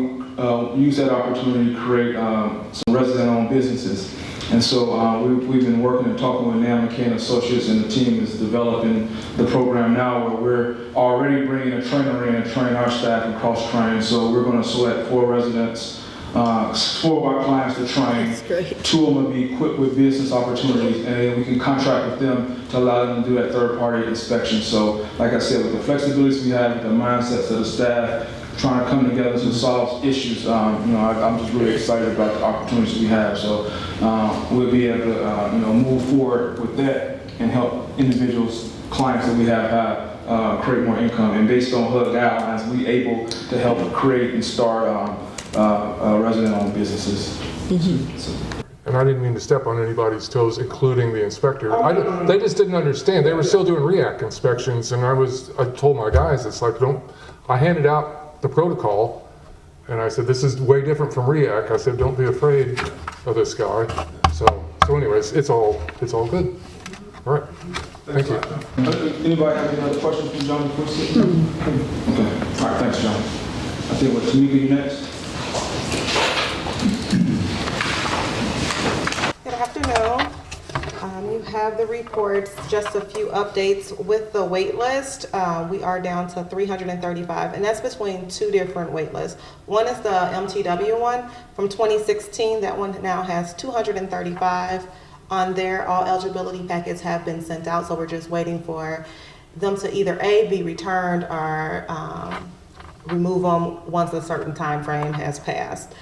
we use that opportunity to create some resident-owned businesses. And so we've been working and talking with Nan McCann Associates, and the team is developing the program now where we're already bringing a trainer in and train our staff and cross-train. So we're going to select 4 residents, 4 of our clients to train. 2 of them will be equipped with business opportunities, and then we can contract with them to allow them to do that third-party inspection. So like I said, with the flexibilities we have, with the mindsets of the staff, trying to come together to solve issues. I'm just really excited about the opportunities we have. So we'll be able to, move forward with that and help individuals, clients that we have create more income. And based on HUD guidelines, we're able to help create and start resident-owned businesses. Mm-hmm. And I didn't mean to step on anybody's toes, including the inspector. They just didn't understand. They were still doing REACT inspections, and I told my guys, it's like, I handed out the protocol, and I said, this is way different from REACT. I said, don't be afraid of this guy. So anyways, it's all good. All right. Thank you. Anybody have any other questions for John before we sit? Okay. All right, thanks, John. I think what Tamika, you next? Good afternoon. You have the reports, just a few updates with the wait list. We are down to 335, and that's between two different wait lists. One is the MTW one from 2016. That one now has 235 on there. All eligibility packets have been sent out, so we're just waiting for them to either A, be returned or remove them once a certain time frame has passed.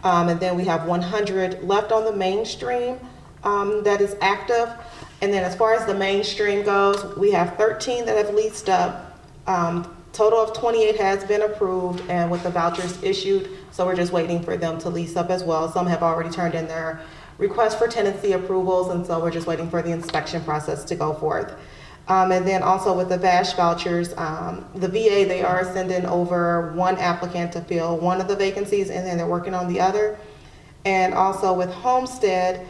And then we have 100 left on the mainstream that is active. And then as far as the mainstream goes, we have 13 that have leased up. Total of 28 has been approved and with the vouchers issued. So we're just waiting for them to lease up as well. Some have already turned in their request for tenancy approvals, and so we're just waiting for the inspection process to go forth. And then also with the VASH vouchers, the VA, they are sending over one applicant to fill one of the vacancies, and then they're working on the other. And also with Homestead,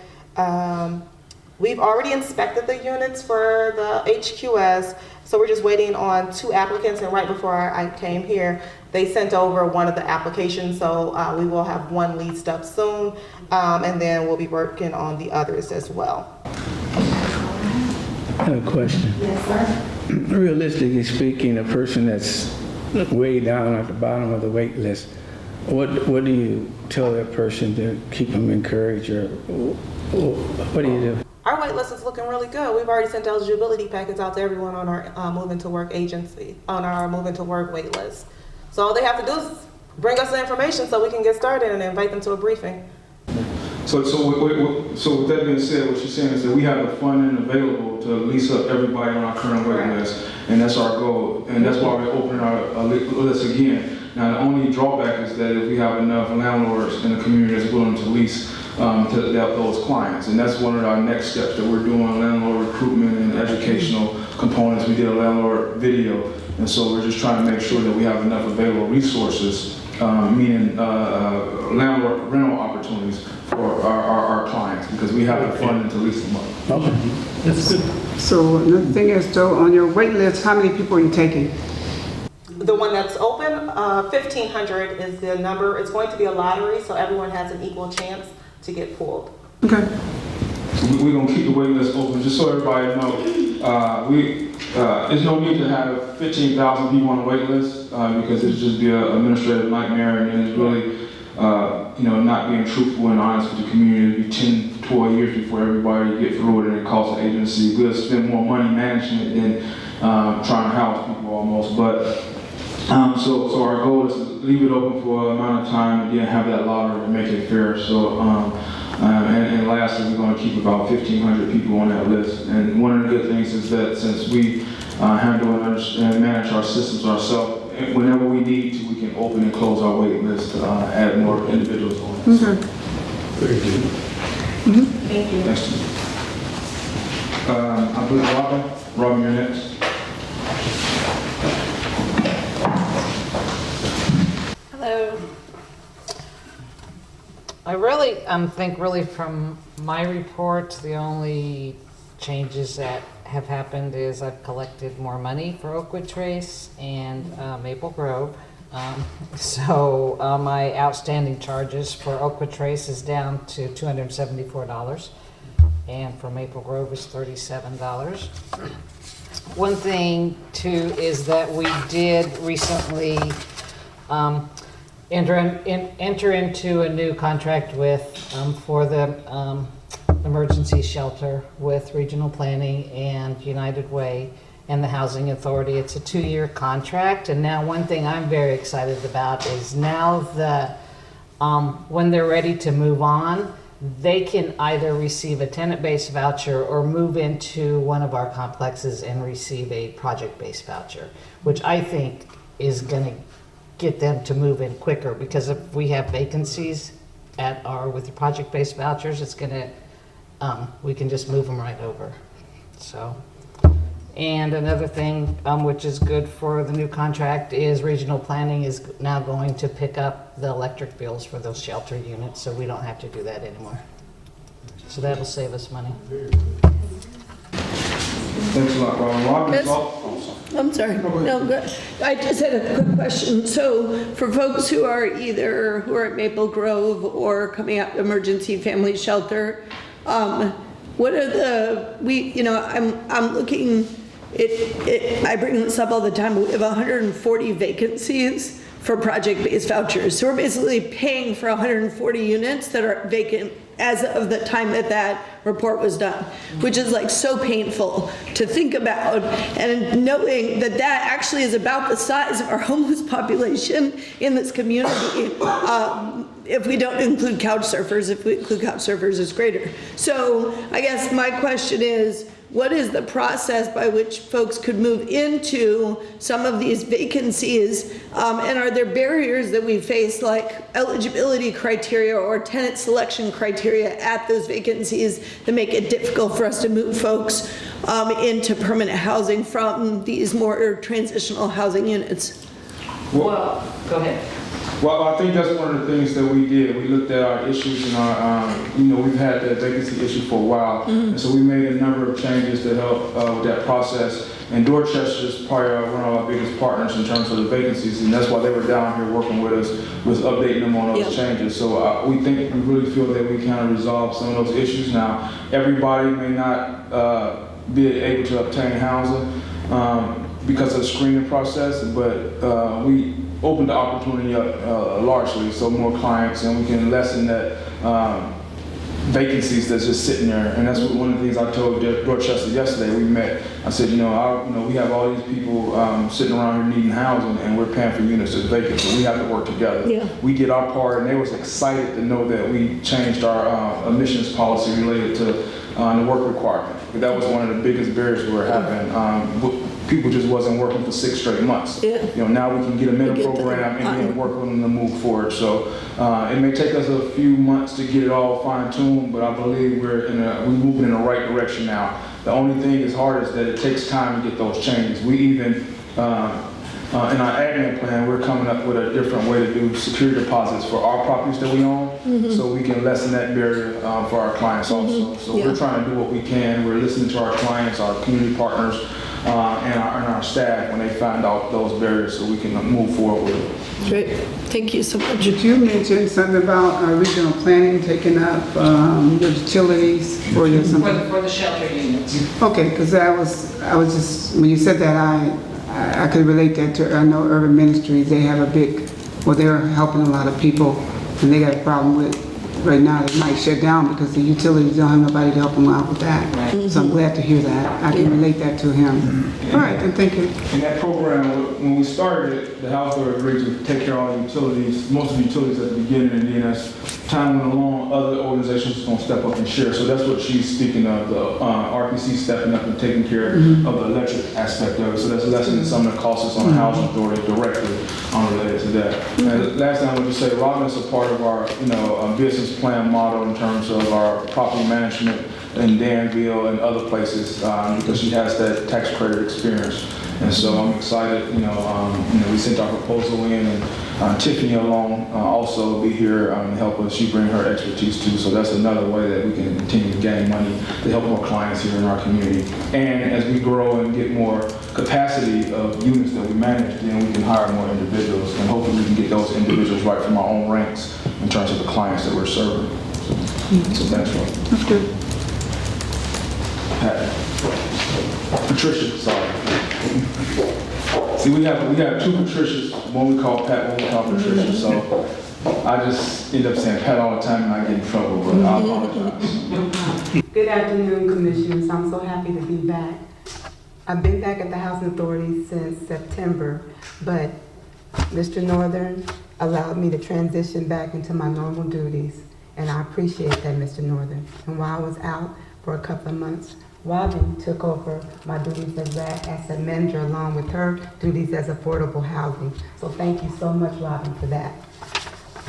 we've already inspected the units for the HQS, so we're just waiting on 2 applicants, and right before I came here, they sent over one of the applications, so we will have one leased up soon, and then we'll be working on the others as well. I have a question. Yes, sir. Realistically speaking, a person that's way down at the bottom of the wait list, what do you tell that person to keep them encouraged, or what do you do? Our wait list is looking really good. We've already sent eligibility packets out to everyone on our Moving to Work agency, on our Moving to Work wait list. So all they have to do is bring us the information so we can get started and invite them to a briefing. So with that being said, what you're saying is that we have the funding available to lease up everybody on our current waiting list, and that's our goal, and that's why we're opening our list again. Now, the only drawback is that if we have enough landlords in the community that's willing to lease to those clients, and that's one of our next steps that we're doing, landlord recruitment and educational components. We did a landlord video, and so we're just trying to make sure that we have enough available resources, meaning landlord rental opportunities for our clients, because we have the funding to lease them up. Okay. That's good. So another thing is, though, on your wait list, how many people are you taking? The one that's open, 1,500 is the number. It's going to be a lottery, so everyone has an equal chance to get pulled. Okay. We're going to keep the waiting list open, just so everybody knows. There's no need to have 15,000 people on the wait list, because it'd just be an administrative nightmare, and it's really, not being truthful and honest with the community. It'd be 10, 12 years before everybody get through it, and it costs the agency. We'll spend more money managing it than trying to house people almost. But so our goal is to leave it open for an amount of time and then have that lottery and make it fair. So and lastly, we're going to keep about 1,500 people on that list. And one of the good things is that since we handle and manage our systems ourselves, whenever we need to, we can open and close our waiting list to add more individuals on it. Okay. Very good. Mm-hmm. Thank you. Thanks. I believe Robin. Robin, you're next. Hello. I really think really from my report, the only changes that have happened is I've collected more money for Oakwood Trace and Maple Grove. So my outstanding charges for Oakwood Trace is down to $274, and for Maple Grove is $37. One thing too is that we did recently enter into a new contract with for the emergency shelter with Regional Planning and United Way and the Housing Authority. It's a 2-year contract, and now one thing I'm very excited about is now the when they're ready to move on, they can either receive a tenant-based voucher or move into one of our complexes and receive a project-based voucher, which I think is going to get them to move in quicker, because if we have vacancies at our with the project-based vouchers, it's going to we can just move them right over. So, and another thing which is good for the new contract is Regional Planning is now going to pick up the electric bills for those shelter units, so we don't have to do that anymore. So that'll save us money. Thanks a lot, Robin. Yes. I'm sorry. No, good. I just had a quick question. So for folks who are at Maple Grove or coming out of emergency family shelter, what are I'm looking, I bring this up all the time, but we have 140 vacancies for project-based vouchers. So we're basically paying for 140 units that are vacant as of the time that report was done, which is like so painful to think about, and knowing that actually is about the size of our homeless population in this community. If we don't include couch surfers, if we include couch surfers, it's greater. So I guess my question is, what is the process by which folks could move into some of these vacancies? And are there barriers that we face, like eligibility criteria or tenant selection criteria at those vacancies that make it difficult for us to move folks into permanent housing from these more transitional housing units? Well, go ahead. Well, I think that's one of the things that we did. We looked at our issues and we've had that vacancy issue for a while. And so we made a number of changes to help with that process. And Dorchester's probably one of our biggest partners in terms of the vacancies, and that's why they were down here working with us, was updating them on those changes. So we really feel that we kind of resolve some of those issues. Now, everybody may not be able to obtain housing because of the screening process, but we opened the opportunity up largely, so more clients, and we can lessen that vacancies that's just sitting there. And that's one of the things I told Dorchester yesterday. We met. I said, we have all these people sitting around here needing housing, and we're paying for units that's vacant, so we have to work together. Yeah. We did our part, and they was excited to know that we changed our admissions policy related to the work requirement. But that was one of the biggest barriers we were having. People just wasn't working for 6 straight months. Yeah. Now we can get them in a program and then work with them to move forward. So it may take us a few months to get it all fine-tuned, but I believe we're moving in the right direction now. The only thing that's hard is that it takes time to get those changes. We even, in our admin plan, we're coming up with a different way to do security deposits for our properties that we own, so we can lessen that barrier for our clients also. So we're trying to do what we can. We're listening to our clients, our community partners, and our staff when they find out those barriers, so we can move forward with it. Great. Thank you so much. Did you mention something about regional planning taking up the utilities for your something? For the shelter units. Okay, because I was just, when you said that, I could relate that to, I know Urban Ministries, they have they're helping a lot of people, and they got a problem with, right now, they might shut down because the utilities don't have nobody to help them out with that. Right. So I'm glad to hear that. I can relate that to him. All right, then thank you. In that program, when we started it, the House Authority agreed to take care of all the utilities, most of the utilities at the beginning, and then as time went along, other organizations are going to step up and share. So that's what she's speaking of, the RPC stepping up and taking care of the electric aspect of it. So that's lessening some of the costs on the Housing Authority directly related to that. And last thing I want to say, Robin is a part of our business plan model in terms of our property management in Danville and other places because she has that tax credit experience. And so I'm excited, we sent our proposal in, and Tiffany alone also will be here to help us. She brings her expertise too, so that's another way that we can continue to gain money to help more clients here in our community. And as we grow and get more capacity of units that we manage, then we can hire more individuals, and hopefully we can get those individuals right from our own ranks in terms of the clients that we're serving. So that's right. That's good. Pat. Patricia, sorry. See, we have 2 Patricias, one we call Pat, one we call Patricia, so I just end up saying Pat all the time and I get in trouble, but I apologize. Good afternoon, Commissioners. I'm so happy to be back. I've been back at the Housing Authority since September, but Mr. Northern allowed me to transition back into my normal duties, and I appreciate that, Mr. Northern. And while I was out for a couple of months, Robin took over my duties as asset manager along with her duties as affordable housing. So thank you so much, Robin, for that.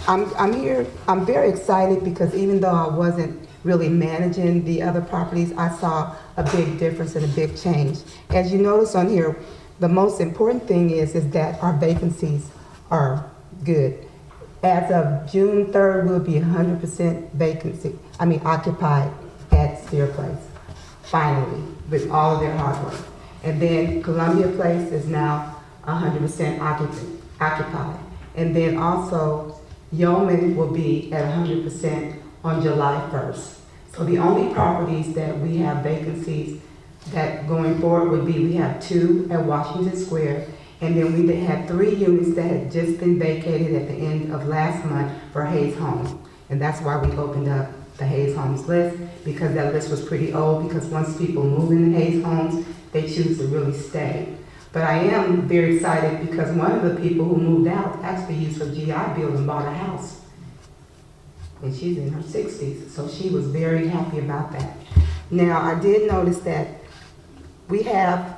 I'm here, I'm very excited because even though I wasn't really managing the other properties, I saw a big difference and a big change. As you notice on here, the most important thing is that our vacancies are good. As of June 3rd, we'll be 100% occupied at Steer Place. finally, with all of their hard work. And then Columbia Place is now 100% occupied. And then also, Yeoman will be at 100% on July 1st. So the only properties that we have vacancies that going forward would be, we have 2 at Washington Square, and then we had 3 units that had just been vacated at the end of last month for Hayes Homes. And that's why we opened up the Hayes Homes list, because that list was pretty old, because once people move into Hayes Homes, they choose to really stay. But I am very excited because one of the people who moved out actually used her GI Bill and bought a house. And she's in her 60s, so she was very happy about that. Now, I did notice that we have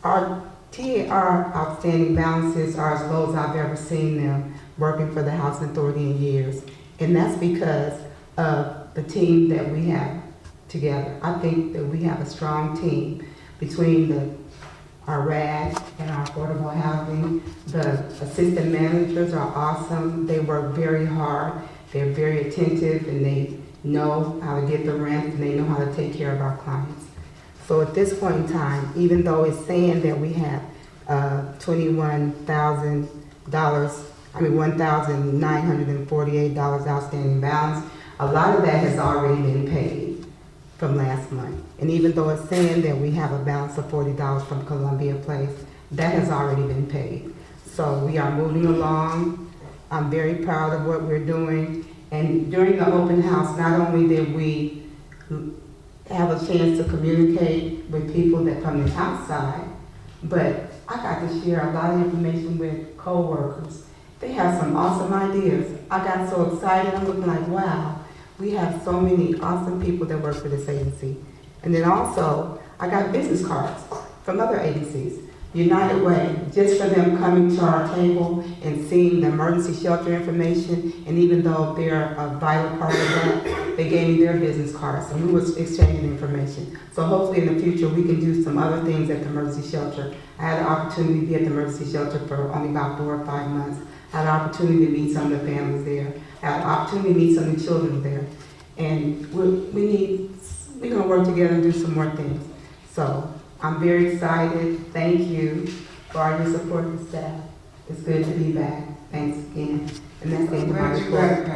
our TAR outstanding balances are as low as I've ever seen them working for the Housing Authority in years. And that's because of the team that we have together. I think that we have a strong team between our RAD and our affordable housing. The assistant managers are awesome. They work very hard. They're very attentive, and they know how to get the rent, and they know how to take care of our clients. So at this point in time, even though it's saying that we have $1,948 outstanding balance, a lot of that has already been paid from last month. And even though it's saying that we have a balance of $40 from Columbia Place, that has already been paid. So we are moving along. I'm very proud of what we're doing. And during the open house, not only did we have a chance to communicate with people that from the outside, but I got to share a lot of information with co-workers. They have some awesome ideas. I got so excited. I'm looking like, wow, we have so many awesome people that work for this agency. And then also, I got business cards from other agencies. United Way, just for them coming to our table and seeing the emergency shelter information, and even though they're a vital part of that, they gave me their business cards, and we was exchanging information. So hopefully in the future we can do some other things at the emergency shelter. I had an opportunity to be at the emergency shelter for only about 4 or 5 months. I had an opportunity to meet some of the families there. I had an opportunity to meet some of the children there. And we're gonna work together and do some more things. So I'm very excited. Thank you for all your support and staff. It's good to be back. Thanks again. And that's the end of my report.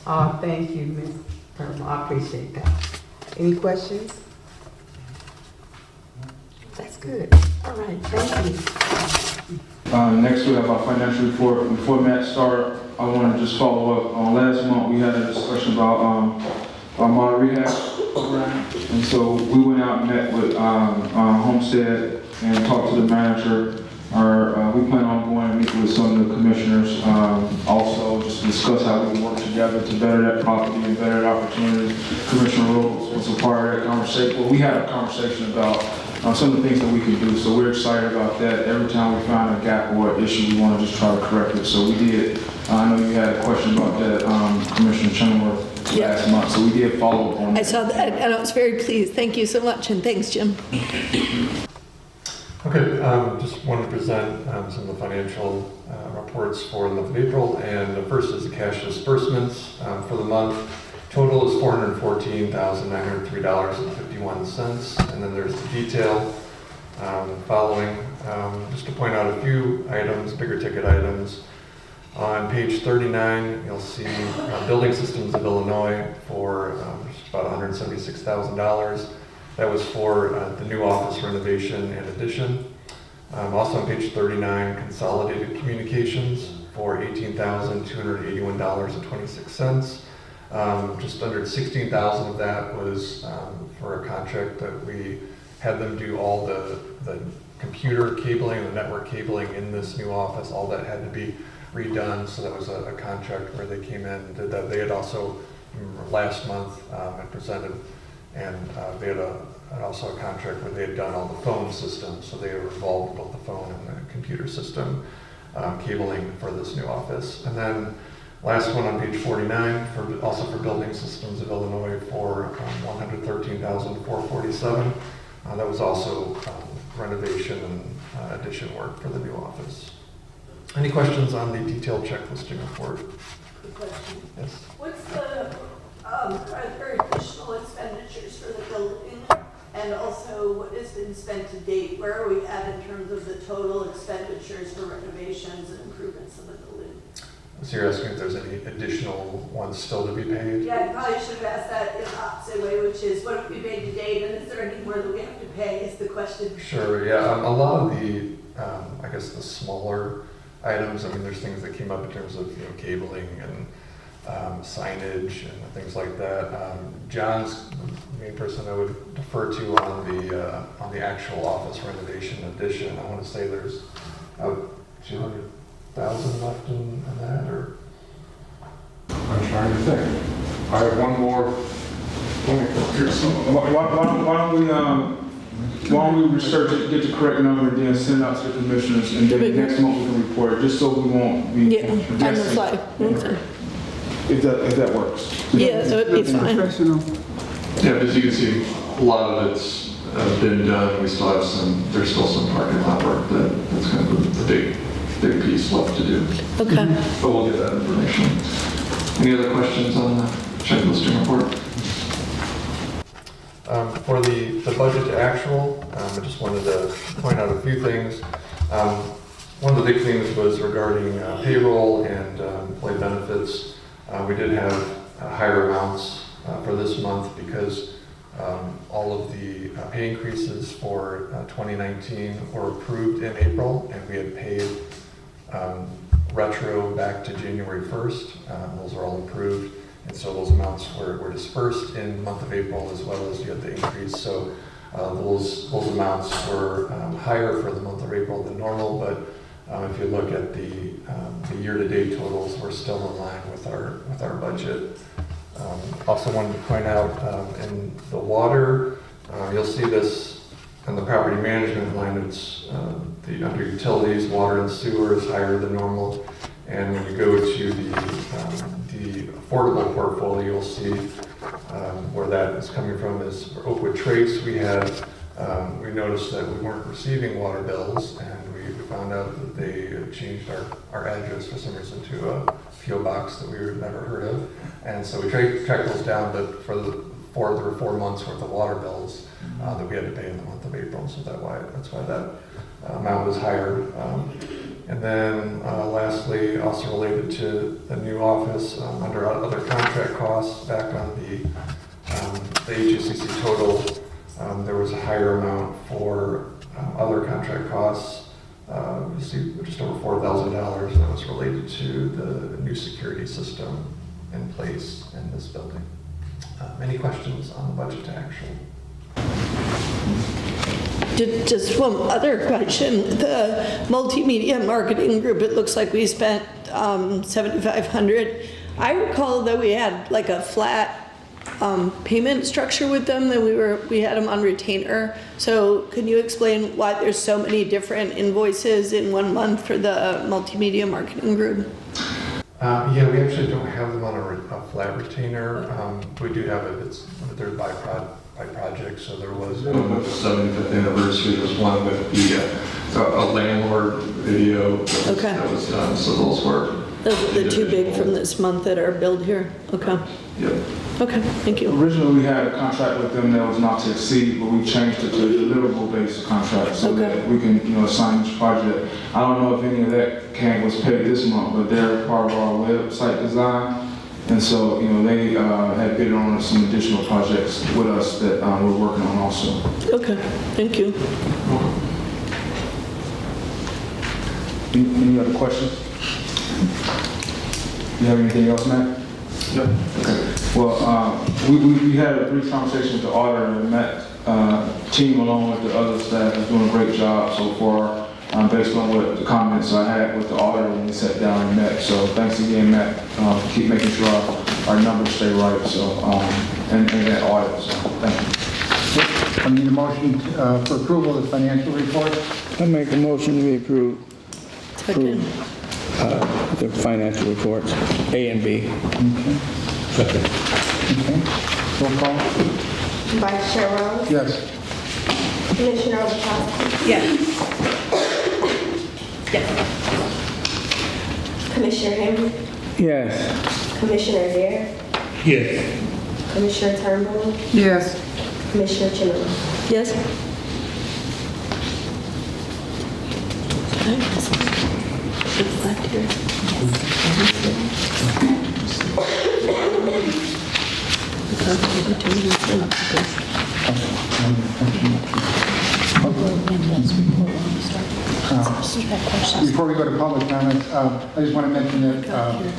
Oh, thank you, Ms. Purple. I appreciate that. Any questions? That's good. All right, thank you. Next, we have our financial report. Before Matt starts, I want to just follow up. Last month, we had a discussion about our model rehab program. And so we went out and met with Homestead and talked to the manager. We plan on going and meet with some of the commissioners, also just to discuss how we can work together to better that property and better the opportunities. Commissioner Rhodes was a part of that conversation. Well, we had a conversation about some of the things that we can do, so we're excited about that. Every time we find a gap or an issue, we want to just try to correct it. So we did. I know you had a question about that, Commissioner Chunworth, last month, so we did follow up on that. I saw that, and I was very pleased. Thank you so much, and thanks, Jim. Okay, just wanted to present some of the financial reports for the month of April, and the first is the cash disbursements for the month. Total is $414,903.51, and then there's the detail following. Just to point out a few items, bigger ticket items. On page 39, you'll see Building Systems of Illinois for just about $176,000. That was for the new office renovation and addition. Also on page 39, Consolidated Communications for $18,281.26. Just under $16,000 of that was for a contract that we had them do all the computer cabling, the network cabling in this new office. All that had to be redone, so that was a contract where they came in and did that. They had also, last month, had presented, and they had also a contract where they had done all the phone systems, so they were involved with both the phone and the computer system cabling for this new office. And then last one on page 49, also for Building Systems of Illinois for $113,447. That was also renovation and addition work for the new office. Any questions on the detailed checklisting report? Good question. Yes. What's the, are there additional expenditures for the building? And also, what has been spent to date? Where are we at in terms of the total expenditures for renovations and improvements of the building? So you're asking if there's any additional ones still to be paid? Yeah, I probably should have asked that in the opposite way, which is what have we paid to date, and is there any more that we have to pay, is the question. Sure, yeah. A lot of the, I guess the smaller items, I mean, there's things that came up in terms of, cabling and signage and things like that. John's the main person I would defer to on the actual office renovation addition. I want to say there's 200,000 left in that, or? I'm trying to think. I have one more. Why don't we research it, get the correct number, and then send it out to the commissioners, and then next month we can report it, just so we won't be On the fly. Okay. if that works. Yeah, so it'd be fine. Professional. Yeah, as you can see, a lot of it's been done. We still have there's still some parking lot work that's kind of the big piece left to do. Okay. But we'll get that information. Any other questions on the checklisting report? For the budget to actual, I just wanted to point out a few things. One of the big things was regarding payroll and employee benefits. We did have higher amounts for this month because all of the pay increases for 2019 were approved in April, and we had paid retro back to January 1st. Those are all approved. And so those amounts were dispersed in the month of April, as well as you had the increase. So those amounts were higher for the month of April than normal, but if you look at the year-to-date totals, we're still in line with our budget. Also wanted to point out in the water, you'll see this in the property management line. It's under utilities, water and sewer is higher than normal. And when you go to the affordable portfolio, you'll see where that is coming from is for Oakwood Trace. We noticed that we weren't receiving water bills, and we found out that they changed our address for some reason to a PO box that we had never heard of. And so we tracked those down, but there were 4 months worth of water bills that we had to pay in the month of April. So that's why that amount was higher. And then lastly, also related to the new office, under other contract costs, back on the HACC total, there was a higher amount for other contract costs. You see just over $4,000, and that was related to the new security system in place in this building. Any questions on the budget to actual? Just one other question. The multimedia marketing group, it looks like we spent $7,500. I recall that we had like a flat payment structure with them, that we had them on retainer. So can you explain why there's so many different invoices in 1 month for the multimedia marketing group? Yeah, we actually don't have them on a flat retainer. We do have it. They're by project. So there was one with the 75th anniversary. There was one with a landlord video that was done. So those were the 2 big from this month that are billed here. Okay. Yep. Okay, thank you. Originally, we had a contract with them that was not to exceed, but we changed it to a deliverable-based contract so that we can, assign each project. I don't know if any of that was paid this month, but they're part of our website design. And so, they had bid on some additional projects with us that we're working on also. Okay, thank you. Any other questions? You have anything else, Matt? No. Okay. Well, we had a brief conversation with the auditor, and Matt team along with the other staff is doing a great job so far. Based on what the comments I had with the auditor when we sat down and met. So thanks again, Matt, keep making sure our numbers stay right. So and that audit. So thank you. I need a motion for approval of the financial report. I make a motion to approve the financial reports, A and B. Okay. Second. Okay. Roll call. Vice Chair Rose? Yes. Commissioner Ovechowski? Yes. Commissioner Henry? Yes. Commissioner Dare? Yes. Commissioner Turnbull? Yes. Commissioner Chenoweth. Yes? Before we go to public comments, I just want to mention that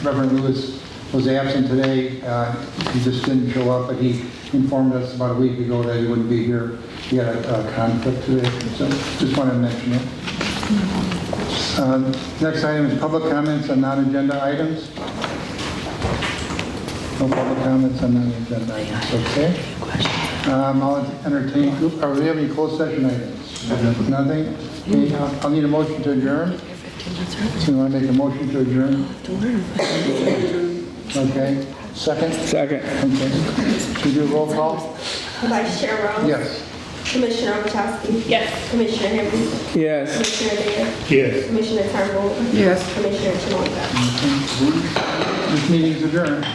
Reverend Lewis was absent today. He just didn't show up, but he informed us about a week ago that he wouldn't be here. He had a conflict today, so just wanted to mention it. Next item is public comments on non-agenda items. No public comments on non-agenda items, okay? I'll entertain, do we have any closed session items? Nothing? Okay, I'll need a motion to adjourn. So you want to make a motion to adjourn? Okay. Second? Second. Okay. Should we do a roll call? Vice Chair Rose. Yes. Commissioner Ovechowski. Yes. Commissioner Henry. Yes. Commissioner Dare. Yes. Commissioner Turnbull. Yes. Commissioner Chenoweth. This meeting is adjourned.